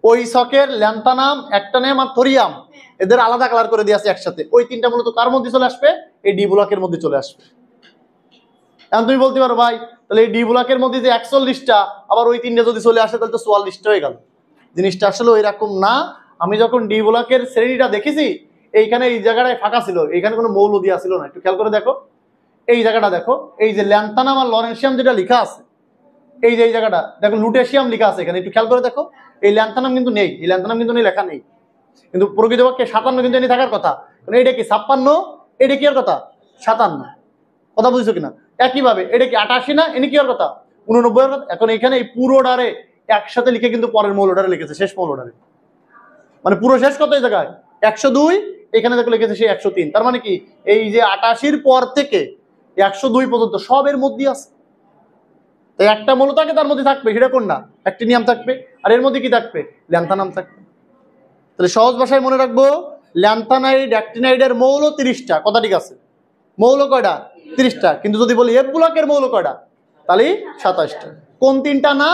ওই ছকের ল্যান্থানাম, অ্যাক্টিনিয়াম আর থোরিয়াম এদের আলাদা কালার করে দিয়ে আছে একসাথে। ওই 3টা মূলত কার মধ্যে চলে আসবে? এই ডি ব্লকের মধ্যে চলে আসবে। এখন তুমি বলতে পারো ভাই তাহলে এই ডি ব্লকের মধ্যে যে 41টা, আবার ওই 3টে যদি চলে আসে তাহলে তো 44টা হয়ে গেল। জিনিসটা আসলে ওই রকম না। আমি যখন ডি ব্লকের শ্রেণীটা দেখেছি, এইখানে এই জায়গাটায় ফাঁকা ছিল, এইখানে কোনো মৌল দিয়া ছিল না। একটু খেয়াল করে দেখো এই জায়গাটা, দেখো এই যে ল্যান্থানাম আর লরেন্সিয়াম যেটা লেখা আছে, এই যে এই জায়গাটা দেখো লুটেশিয়াম লেখা আছে এখানে, একটু খেয়াল করে দেখো। এই ল্যান্থানাম কিন্তু নেই, এই ল্যান্থানাম কিন্তু নেই, লেখা নেই। কিন্তু প্রকৃতপক্ষে 57 কিন্তু এনে থাকার কথা। এটা কি 56? এটা কি আর কথা? 57। কথা বুঝছো কিনা? একইভাবে এটা কি 88 না? এনে কি আর কথা? 89 এর কথা। এখন এখানে এই পুরোটারে একসাথে লিখে কিন্তু পরের মৌলটারে লিখেছে, শেষ মৌলটারে। মানে পুরো শেষ কত এই জায়গায়? 102। এখানে দেখো লিখেছে সেই 103। তার মানে কি এই যে 88-র পর থেকে 102 পর্যন্ত সব এর মধ্যে আছে। তাই একটা মৌল থাকে তার মধ্যে থাকবে, সেটা কোনটা? অ্যাক্টিনিয়াম থাকবে। আর এর মধ্যে কি থাকবে? ল্যান্থানাম থাকবে। তাহলে সহজ ভাষায় মনে রাখবো, ল্যান্থানাইড, অ্যাক্টিনাইডের মৌল 30টা। কথা ঠিক আছে? মৌল কয়টা? 30টা। কিন্তু যদি বলি এফ ব্লকের মৌল কয়টা? তাহলে 27টা। কোন 3টা না?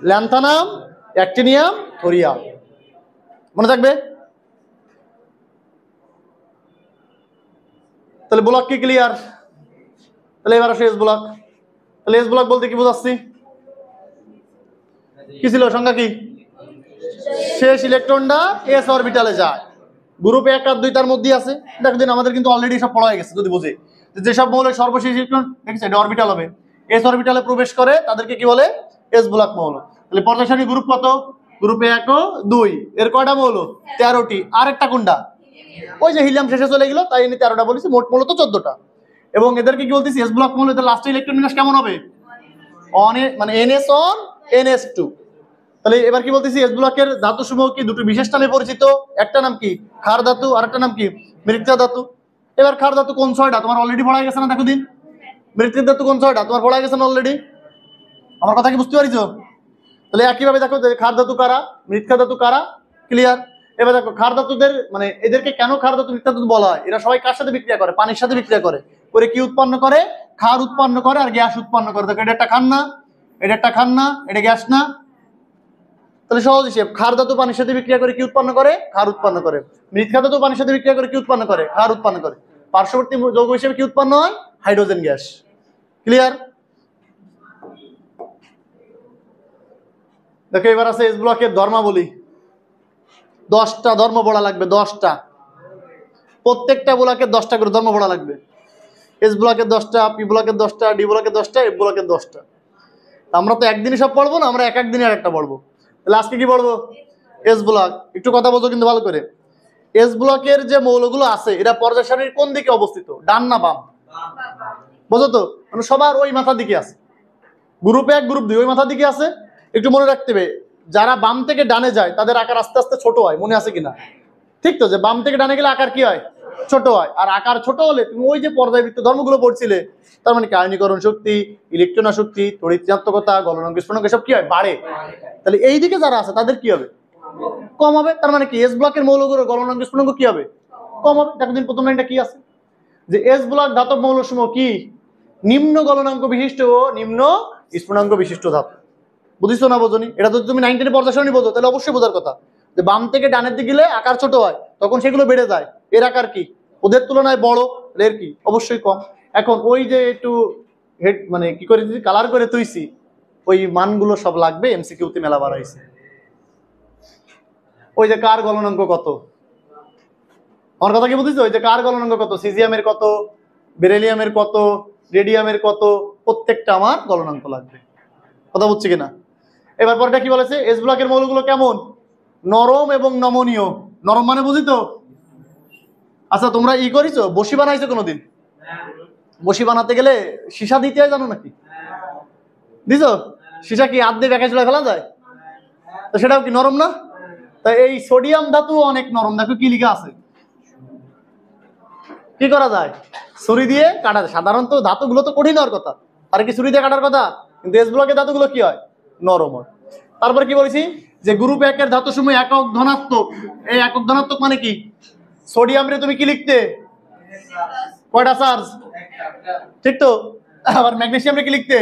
Lanthanum, actinium, thorium. মনে থাকবে? তাহলে ব্লক কি ক্লিয়ার? তাহলে এবার আসে এস ব্লক। তাহলে এস ব্লক বলতে কি বোঝাচ্ছি? কি ছিল সংজ্ঞা? কি? শেষ ইলেকট্রনটা এস অরবিটালে যায়। গ্রুপে 1 আর 2 তার মধ্যে আছে। দেখো দিন আমাদের কিন্তু অলরেডি সব পড়া হয়ে গেছে। যদি বুঝি যেসব মৌলের সর্বশেষ ইলেকট্রন দেখেছে এটা অরবিটাল হবে, এস অরবিটালে প্রবেশ করে তাদেরকে কি বলে? এস ব্লক মৌল। তাহলে পর্যায় সারণী গ্রুপ কত? গ্রুপে 1 ও 2 এর কয়টা মৌল 13টি। আরেকটা কোনটা ওই যে হিলিয়াম শেষে চলে গেল তাই আমি 13টা বলেছি, মোট মৌল তো 14টা। এবং এদেরকে কি বলতেছি এস ব্লক মৌল, এদের লাস্টে ইলেকট্রন বিন্যাস কেমন হবে মানে NS on NS2। তাহলে এবার কি বলতেছি এস ব্লকের ধাতু সমূহ কি দুটো বিশেষ নামে পরিচিত, একটা নাম কি ক্ষার ধাতু আর একটা নাম কি মৃত্তিকা ধাতু। এবার ক্ষার ধাতু কোন 6টা তোমার অলরেডি পড়া গেছে না, দেখো দিন। মৃত্তিকা ধাতু কোন 6টা তোমার পড়া গেছে না অলরেডি, আমার কথা কি বুঝতে পারিছো? তাহলে একইভাবে দেখো ক্ষার ধাতু কারা, মৃত্তিকা ধাতু কারা, ক্লিয়ার। এবার দেখো ক্ষার ধাতুদের মানে এদেরকে কেন ক্ষার ধাতু মৃত্তিকা ধাতু বলা হয়, এরা সবাই কার সাথে বিক্রিয়া করে, পানির সাথে বিক্রিয়া করে, করে কি উৎপন্ন করে, ক্ষার উৎপন্ন করে আর গ্যাস উৎপন্ন করে। দেখো এটা একটা ক্ষার না, এটা একটা ক্ষার না, এটা গ্যাস না। তাহলে সহজ হিসেব, ক্ষার ধাতু পানির সাথে বিক্রিয়া করে কি উৎপন্ন করে, ক্ষার উৎপন্ন করে। মৃত্তিকা ধাতু পানির সাথে বিক্রিয়া করে কি উৎপন্ন করে, ক্ষার উৎপন্ন করে। পার্শ্ববর্তী যৌগ হিসেবে কি উৎপন্ন হয়, হাইড্রোজেন গ্যাস। ক্লিয়ার। দেখো এবার আছে এস ব্লকের ধর্মাবলী। 10টা ধর্ম পড়া লাগবে, 10টা, প্রত্যেকটা ব্লকের 10টা করে ধর্ম পড়া লাগবে। এস ব্লকের 10টা, পি ব্লকের 10টা, ডি ব্লকের 10টা, এফ ব্লকের 10টা। আমরা তো একদিনই সব পড়বো না, আমরা এক দিনে আর একটা পড়বো। তাহলে আজকে কি পড়বো, এস ব্লক। একটু কথা বলছো কিন্তু ভালো করে। এস ব্লকের যে মৌলগুলো আছে এরা পর্যায় সারণীর কোন দিকে অবস্থিত, ডান না বাম? বুঝো তো, মানে সবার ওই মাথার দিকে আছে। গ্রুপ 1 গ্রুপ 2 ওই মাথার দিকে আছে। একটু মনে রাখতে হবে, যারা বাম থেকে ডানে যায় তাদের আকার আস্তে আস্তে ছোট হয়, মনে আছে কিনা? ঠিক তো, যে বাম থেকে ডানে গেলে আকার কি হয়, ছোট হয়। আর আকার ছোট হলে তুমি ওই যে পর্যায়বৃত্ত ধর্মগুলো পড়ছিলে, তার মানে কি আয়নীকরণ শক্তি, ইলেকট্রন শক্তি, তড়িৎ ঋণাত্মকতা, গলনাঙ্ক স্ফুটনাঙ্ক এসব কি হয়, বাড়ে। তাহলে এই দিকে যারা আছে তাদের কি হবে, কম হবে। তার মানে কি এস ব্লকের মৌলগুলোর গলনাঙ্ক স্ফুটনাঙ্ক কি হবে, কম হবে। দেখো দিন প্রথম লাইনটা কি আছে, যে এস ব্লক ধাতব মৌলসমূহ কি নিম্ন গলনাঙ্ক বিশিষ্ট ও নিম্ন স্ফুটনাঙ্ক বিশিষ্ট ধাতু। বুঝিস না বোঝনি? এটা যদি তুমি 9-10 পর্যায় সারণী বোঝো তাহলে অবশ্যই বোঝার কথা, যে বাম থেকে ডানের দিকে গেলে আকার ছোট হয়, তখন সেগুলো বেড়ে যায়। এর আকার কি ওদের তুলনায় বড়, এর কি অবশ্যই কম। এখন ওই যে একটু হেড মানে কি করে যদি কালার করে তুইছি, ওই মানগুলো সব লাগবে, এমসিকিউতে মেলা বাড়াইছে। ওই যে কার গলনাঙ্ক কত, আমার কথা কি বুঝিস? ওই যে কার গলনাঙ্ক কত, সিজিয়ামের কত, বেরিলিয়ামের কত, রেডিয়ামের কত, প্রত্যেকটা আমার গলনাঙ্ক লাগবে। কথা বুঝছি কিনা? এবার পরটা কি বলেছে, এস ব্লকের মৌলগুলো কেমন, নরম এবং নমনীয়। নরম মানে বুঝি তো? আচ্ছা তোমরা ই করিছো, বসি বানাইছো কোনোদিন? বসি বানাতে গেলে সীসা দিতে হয় জানো নাকি? দিছো? সীসা কি হাত দিয়ে বেঁকা চুলা ফেলা যায়? তো সেটাও কি নরম না? তাই এই সোডিয়াম ধাতু অনেক নরম। দেখো কি লিখা আছে, কি করা যায়, ছুরি দিয়ে কাটা যায়। সাধারণত ধাতুগুলো তো কঠিন হওয়ার কথা, আর কি ছুরি দিয়ে কাটার কথা, কিন্তু এস ব্লকের ধাতুগুলো কি হয়, নরম হয়। তারপরে কি বলেছি, যে গ্রুপ 1 এর ধাতু সমূহ একক ধনাত্মক। এই একক ধনাত্মক মানে কি, সোডিয়াম রে তুমি কি লিখতে, কয়টা চার্জ, ঠিক তো? আবার ম্যাগনেসিয়াম রে কি লিখতে,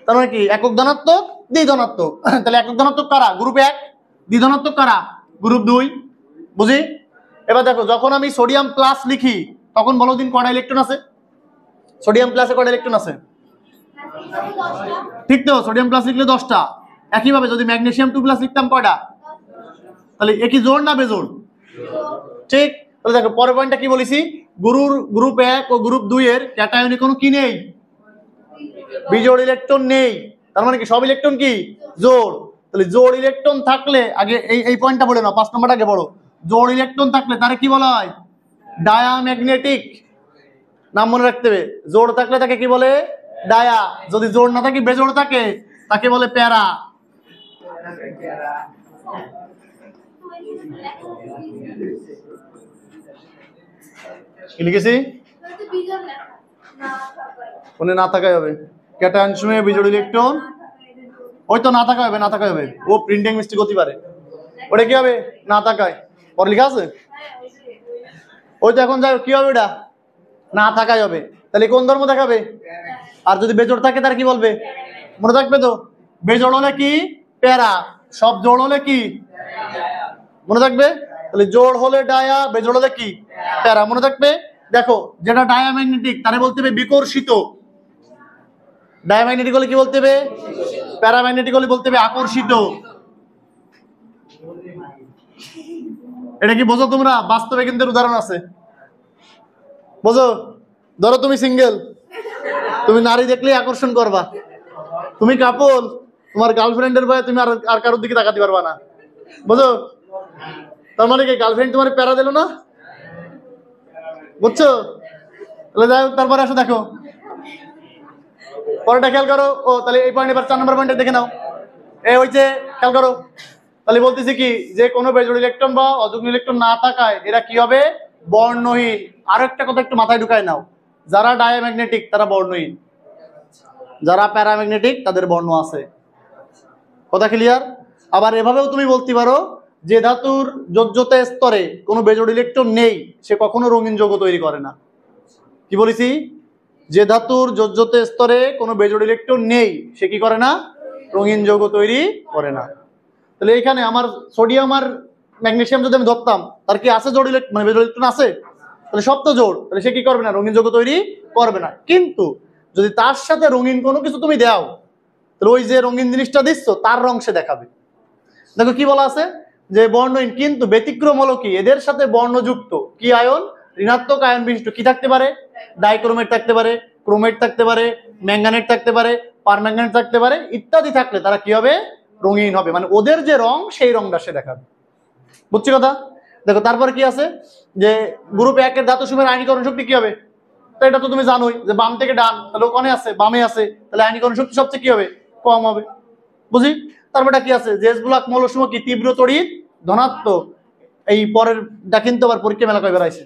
তার মানে কি একক ধনাত্মক দ্বিধনাত্মক। তাহলে একক ধনাত্মক কারা, গ্রুপ 1, দ্বিধনাত্মক কারা, গ্রুপ 2। বুঝি? এবার দেখো যখন আমি সোডিয়াম প্লাস লিখি তখন বলো দিন কয়টা ইলেকট্রন আছে, সোডিয়াম প্লাসে কয়টা ইলেকট্রন আছে, ঠিক তো? সোডিয়াম প্লাস লিখলে 10টা। একইভাবে যদি ম্যাগনেসিয়াম 2 প্লাস লিখতাম কয়টা, তাহলে একই জোড় না বেজোড়, ঠিক? তাহলে দেখো পরের পয়েন্টটা কি বলেছি, গ্রুপ 1 ও গ্রুপ 2 এর ক্যাটায়নে কোনো কি নেই, বিজোড় ইলেকট্রন নেই। তার মানে কি সব ইলেকট্রন কি জোড়। তাহলে জোড় ইলেকট্রন থাকলে আগে এই পয়েন্টটা বলে নাও, 5 নম্বরটা আগে বড়। জোড় ইলেকট্রন থাকলে তারে কি বলা হয়, ডায়াম্যাগনেটিক। নাম মনে রাখতে হবে, জোড় থাকলে তাকে কি বলে, ডায়া। যদি জোড় না থাকে, বেজোড় থাকে, তাকে বলে প্যারা। কি লিখেছি, কোনে না থাকাই হবে, ক্যাটায়ন সময়ে বিজোড় ইলেকট্রন, ওই তো না থাকা হবে, না থাকা হবে, ও প্রিন্টিং মিস্টেক হতে পারে, ওটা কি হবে, না থাকায়। পরে লেখা আছে ওই তো, এখন যাই কি হবে, ওটা না থাকাই হবে। তাহলে কোন ধর্ম দেখাবে, আর যদি বেজোড় থাকে তার কি বলবে, মনে থাকবে তো, বেজোড় হলে কি প্যারা, সব জোড় হলে কি মনে থাকবে। তাহলে জোড় হলে ডায়া, বেজোড় হলে কি প্যারা, মনে থাকবে। দেখো যেটা ডায়াম্যাগনেটিক তারে বলতে হবে বিকর্ষিত, ডায়াম্যাগনেটিক হলে কি বলতে হবে, প্যারাম্যাগনেটিক হলে বলতে হবে আকর্ষিত। এটা কি বোঝো তোমরা? বাস্তবে কিন্তু উদাহরণ আছে, বোঝো? ধরো তুমি সিঙ্গেল, তুমি নারী দেখলে আকর্ষণ করবা, তুমি কাপল, তোমার গার্লফ্রেন্ডের ভয়ে তুমি আর কারোর দিকে তাকাতে পারবা না, বুঝো? তার মানে কি গার্লফ্রেন্ড তোমার প্যারা দিল না, বুঝছো? তাহলে যাই হোক, তারপরে আসো দেখো পরেরটা খেয়াল করো। ও তাহলে এই পয়েন্ট, এবার 4 নম্বর পয়েন্টে দেখে নাও। এই হচ্ছে, খেয়াল করো, তাহলে বলতেছি কি যে কোনো বেজোড় ইলেকট্রন বা অযুগ্ম ইলেকট্রন না থাকায় এরা কি হবে? বর্ণহীন। আরো একটা কথা একটু মাথায় ঢুকায় নাও, যারা ডায়াম্যাগনেটিক তারা বর্ণহীন, যারা প্যারাম্যাগনেটিক তাদের বর্ণ আছে। কথা ক্লিয়ার? আবার এভাবেও তুমি বলতে পারো যে ধাতুর যোজ্যতা স্তরে কোনো বেজোড় ইলেকট্রন নেই, সে কখনো রঙিন যৌগ তৈরি করে না। কি বলেছি? যে ধাতুর যোজ্যতা স্তরে কোনো বেজোড় ইলেকট্রন নেই, সে কি করে না? রঙিন যৌগ তৈরি করে না। তাহলে এখানে আমার সোডিয়াম আর ম্যাগনেসিয়াম যদি আমি ধরতাম, তার কি আছে জোড় ইলেকট্রন, মানে বেজোড় ইলেকট্রন আছে? তাহলে সব তো জোড়, তাহলে সে কি করবে না? রঙিন যৌগ তৈরি করবে না। কিন্তু যদি তার সাথে রঙিন কোনো কিছু তুমি দাও, তাহলে ওই যে রঙিন জিনিসটা দিচ্ছ তার রং সে দেখাবে। দেখো কি বলা আছে যে বর্ণহীন, কিন্তু ব্যতিক্রম হলো কি এদের সাথে বর্ণযুক্ত কি আয়ন, ঋণাত্মক আয়ন বিশিষ্ট কি থাকতে পারে? ডাইক্রোমেট থাকতে পারে, ক্রোমেট থাকতে পারে, ম্যাঙ্গানেট থাকতে পারে, পারম্যাঙ্গানেট থাকতে পারে ইত্যাদি। থাকলে তারা কি হবে? রঙিন হবে, মানে ওদের যে রং সেই রংটা সে দেখাবে। বুঝছি কথা? দেখো তারপর কি আছে যে গ্রুপ 1 এর ধাতু সমূহের আয়নীকরণ শক্তি কি হবে? তো এটা তো তুমি জানোই যে বাম থেকে ডান, তাহলে ওখানে আছে বামে আছে, তাহলে আয়নীকরণ শক্তি সবচেয়ে কি হবে? কম হবে। বুঝি? তারপরটা কি আছে যে এস ব্লক মৌলসমূহ কি তীব্র তড়িৎ ধনাত্মক। এই পরের টা কিন্তু আবার পরীক্ষা মেলা করে বেড়াইছে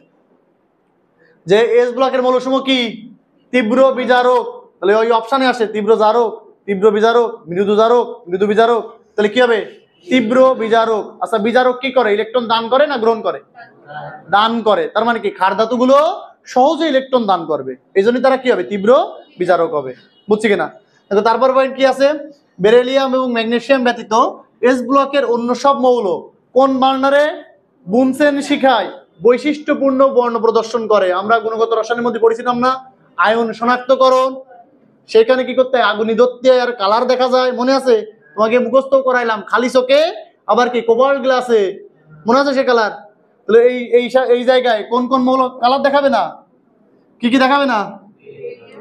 যে এস ব্লকের মৌলসমূহ কি তীব্র বিজারক। তাহলে ওই অপশানে আসে তীব্র জারক, তীব্র বিজারক, মৃদু জারক, মৃদু বিজারক। তাহলে কি হবে? তীব্র বিজারক। আচ্ছা বিজারক কি করে? ইলেকট্রন দান করে না গ্রহণ করে? দান করে। তার মানে কি ক্ষার ধাতুগুলো সহজে ইলেকট্রন দান করবে, এই জন্য তারা কি হবে? তীব্র বিজারক হবে। বুঝছি কিনা? দেখো তারপর পয়েন্ট কি আছে, বেরিলিয়াম এবং ম্যাগনেসিয়াম ব্যতীত এস ব্লকের অন্য সব মৌল কোন বার্নারে বুনসেন শিখায় বৈশিষ্ট্যপূর্ণ বর্ণ প্রদর্শন করে। আমরা গুণগত রসায়নের মধ্যে পড়েছিলাম না আয়ন শনাক্তকরণ, সেখানে কি করতে হয়? আগুনি দত্তে আর কালার দেখা যায়, মনে আছে? তোমাকে মুখস্থ করাইলাম খালি চোখে, আবার কি কোবাল্ট গ্লাসে, মনে আছে সে কালার? তাহলে এই জায়গায় কোন কোন মৌল কালার দেখাবে না? কি কি দেখাবে না?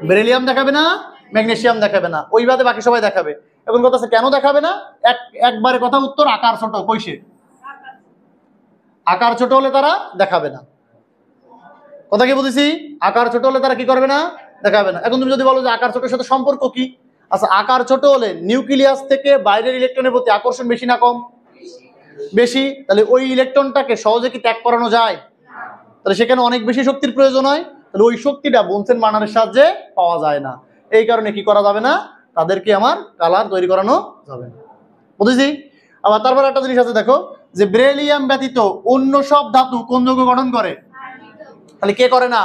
বেরিলিয়াম দেখাবে না, ম্যাগনেসিয়াম দেখাবে না, ওইভাবে বাকি সবাই দেখাবে। এখন কথা আছে কেন দেখাবে না? একবারে কথা উত্তর, আকার ছোট। কইছে আকার ছোট হলে তারা দেখাবে না। কথা কি বুঝেছি? আকার ছোট হলে তারা কি করবে না? দেখাবে না। এখন তুমি যদি বলো যে আকার ছোটের সাথে সম্পর্ক কি? আচ্ছা আকার ছোট হলে নিউক্লিয়াস থেকে বাইরের ইলেকট্রনের প্রতি আকর্ষণ বেশি না কম? বেশি। তাহলে ওই ইলেকট্রনটাকে সহজে কি ত্যাগ করানো যায়? তাহলে সেখানে অনেক বেশি শক্তির প্রয়োজন হয়, তাহলে ওই শক্তিটা বুনসেন বার্নারের সাহায্যে পাওয়া যায় না। এই কারণে কি করা যাবে না? তাদেরকে আমার কালার তৈরি করানো যাবে না। বুঝেছি? আবার তারপর একটা জিনিস আছে দেখো যে বেরিলিয়াম ব্যতীত অন্য সব ধাতু কোন যৌগ গঠন করে? তাহলে কে করে না?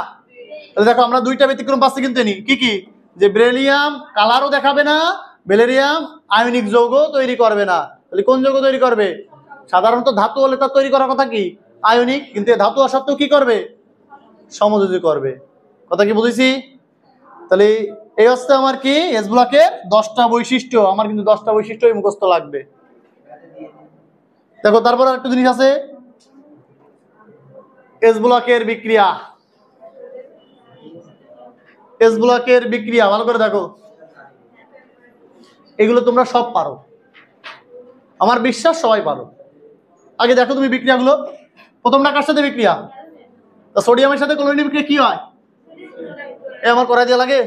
তাহলে দেখো আমরা দুইটা ব্যতিক্রম পাচ্ছি কিন্তু এনি কি কি, যে বেরিলিয়াম কালারও দেখাবে না, বেরিলিয়াম আয়নিক যৌগ তৈরি করবে না। তাহলে কোন যৌগ তৈরি করবে? সাধারণত ধাতু হলে তার তৈরি করার কথা কি আয়নিক, কিন্তু ধাতু হওয়া সত্ত্বেও কি করবে? সমযোজী করবে। কথা কি বুঝেছি? তাহলে এই হচ্ছে আমার কি এস ব্লকের 10টা বৈশিষ্ট্য। আমার কিন্তু 10টা বৈশিষ্ট্যই মুখস্থ লাগবে। দেখো তারপর একটা জিনিস আছে এস ব্লকের বিক্রিয়া। এস ব্লকের বিক্রিয়া ভালো করে দেখো, এগুলো তোমরা সব পারো, আমার বিশ্বাস সবাই পারো। আগে দেখো তুমি বিক্রিয়াগুলো। প্রথমটা কার সাথে বিক্রিয়া? সোডিয়ামের সাথে ক্লোরিনের বিক্রিয়া কি হয়? এ আমার করাই দেওয়া লাগে।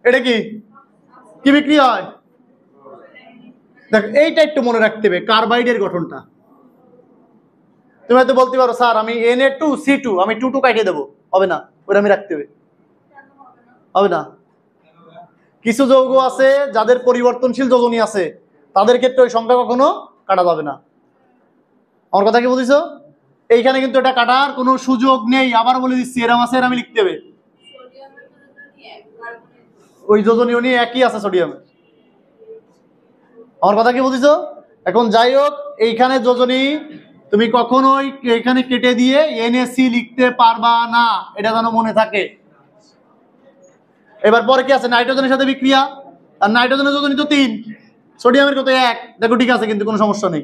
এটা কি কি বিক্রিয়া হয়? দেখো এইটা একটু মনে রাখতে হবে, কার্বাইডের গঠনটা। তুমি হয়তো বলতে পারো স্যার আমি Na2C2 আমি 2 কাটিয়ে দেবো, হবে না, ওটা আমি রাখতে হবে, হবে না। কিছু যৌগ আছে যাদের পরিবর্তনশীল যোজনী আছে, তাদের ক্ষেত্রে ওই সংখ্যা কখনো কাটা যাবে না। আমার কথা কি বুঝেছো? এইখানে কিন্তু এটা কাটার কোনো সুযোগ নেই। আবার বলে দিচ্ছি এরাম আছে এরামই লিখতে হবে। ওই যোজনীয় নিয়ে একই আছে সোডিয়ামের। আমার কথা কি বুঝেছো? এখন যাই হোক, এইখানে যোজনী তুমি কখনোই এখানে কেটে দিয়ে NaC লিখতে পারবা না, এটা যেন মনে থাকে। এবার পরে কি আছে? নাইট্রোজেনের সাথে বিক্রিয়া, আর নাইট্রোজেনের যোজনী তো 3, সোডিয়ামের কত 1। দেখো ঠিক আছে, কিন্তু কোনো সমস্যা নেই।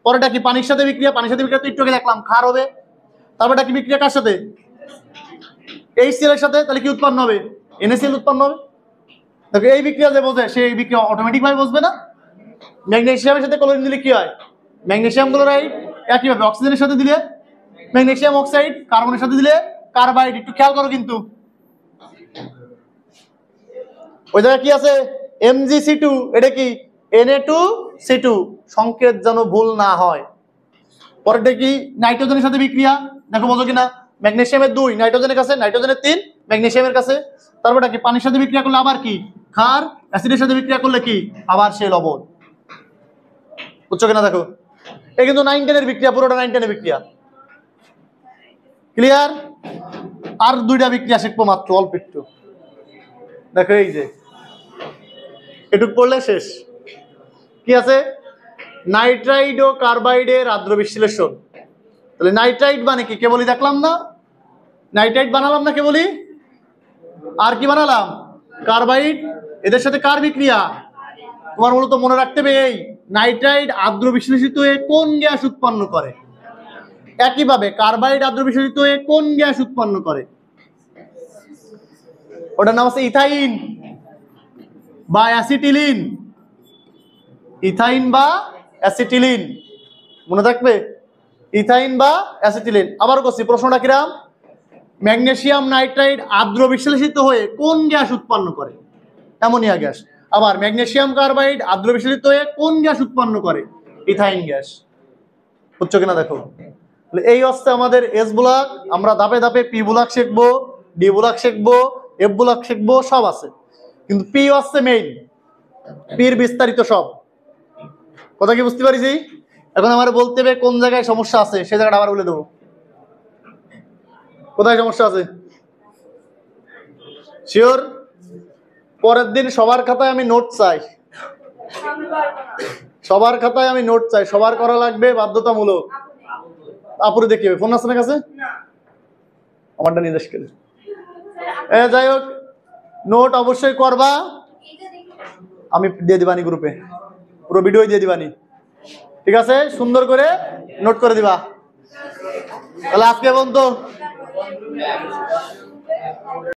পরেটা কি? পানির সাথে বিক্রিয়া। পানির সাথে বিক্রিয়া তো একটু আগে দেখলাম, ক্ষার হবে। তারপরটা কি বিক্রিয়া কার সাথে? HCl এর সাথে। তাহলে কি উৎপন্ন হবে? NaCl উৎপন্ন হবে। দেখো এই বিক্রিয়া যে বোঝে সে এই বিক্রিয়া অটোমেটিক ভাবে বুঝবে না। ম্যাগনেসিয়ামের সাথে ক্লোরিন দিলে কি হয়? Magnesium chloride. একইভাবে অক্সিজেনের সাথে দিলে ম্যাগনেসিয়াম অক্সাইড, কার্বনের সাথে দিলে কার্বাইড। একটু খেয়াল করো কিন্তু ওই জায়গায় কি আছে? MgC2। এটা কি? Na2C2। সংকেত যেন ভুল না হয়। পরেরটা কি? নাইট্রোজেনের সাথে বিক্রিয়া। দেখো বোঝো কিনা? ম্যাগনেসিয়ামের 2, নাইট্রোজেনের কাছে, নাইট্রোজেনের 3, ম্যাগনেসিয়ামের কাছে। তারপরটা কি? পানির সাথে বিক্রিয়া করলে আবার কি? ক্ষার। অ্যাসিডের সাথে বিক্রিয়া করলে কি? আবার সে লবণ। বুঝছো কিনা দেখো? এই কিন্তু 9-10 এর বিক্রিয়া, পুরোটা 9-10 এর বিক্রিয়া। ক্লিয়ার? আর 2টা বিক্রিয়া শিখবো মাত্র, অল্প একটু। দেখো এই যে এটুক পড়লে শেষ। কি আছে? নাইট্রাইড ও কার্বাইডের আদ্র বিশ্লেষণ। তাহলে নাইট্রাইড মানে কি? কেবলই দেখলাম না, নাইট্রাইড বানালাম না কেবলই, আর কি বানালাম? কার্বাইড। এদের সাথে কার বিক্রিয়া? তোমার মূলত মনে রাখতে হবে এই নাইট্রাইড আদ্র বিশ্লেষিত হয়ে কোন গ্যাস উৎপন্ন করে। একইভাবে কার্বাইড আদ্র বিশ্লেষিত হয়ে কোন গ্যাস উৎপন্ন করে? ওটার নাম আছে ইথাইন বা অ্যাসিটিলিন। ইথাইন বা অ্যাসিটিলিন, মনে থাকবে? ইথাইন বা অ্যাসিটিলিন। আবার করছি, প্রশ্নটা কিরাম? ম্যাগনেসিয়াম নাইট্রাইড আদ্র বিশ্লেষিত হয়ে কোন গ্যাস উৎপন্ন করে? Ammonia gas. আবার ম্যাগনেসিয়াম কার্বাইড আদ্র বিশ্লেষিত হয়ে কোন গ্যাস উৎপন্ন করে? Ethyne gas. বুঝছো কিনা দেখো? এই হচ্ছে আমাদের এস ব্লক। আমরা ধাপে ধাপে পি ব্লক শিখবো, ডি ব্লক শিখবো, এফ ব্লক শিখবো, সব আছে। কিন্তু পি হচ্ছে মেইন, পির বিস্তারিত সব কথা কি বুঝতে পারিছি? এখন আমার বলতে হবে কোন জায়গায় সমস্যা আছে, সেই জায়গাটা আবার বলে দেবো। কোথায় সমস্যা আছে শিওর? পরের দিন সবার খাতায় আমি নোট চাই, সবার খাতায় আমি নোট চাই, সবার করা লাগবে বাধ্যতামূলক। আপুরে দেখি ফোন আছে না কাছে? আমারটা নির্দেশ করে। যাই হোক, নোট অবশ্যই করবা। আমি দিয়ে দিবানি গ্রুপে, পুরো ভিডিও দিয়ে দিবানি, ঠিক আছে? সুন্দর করে নোট করে দিবা। তাহলে আজকে বন্ধু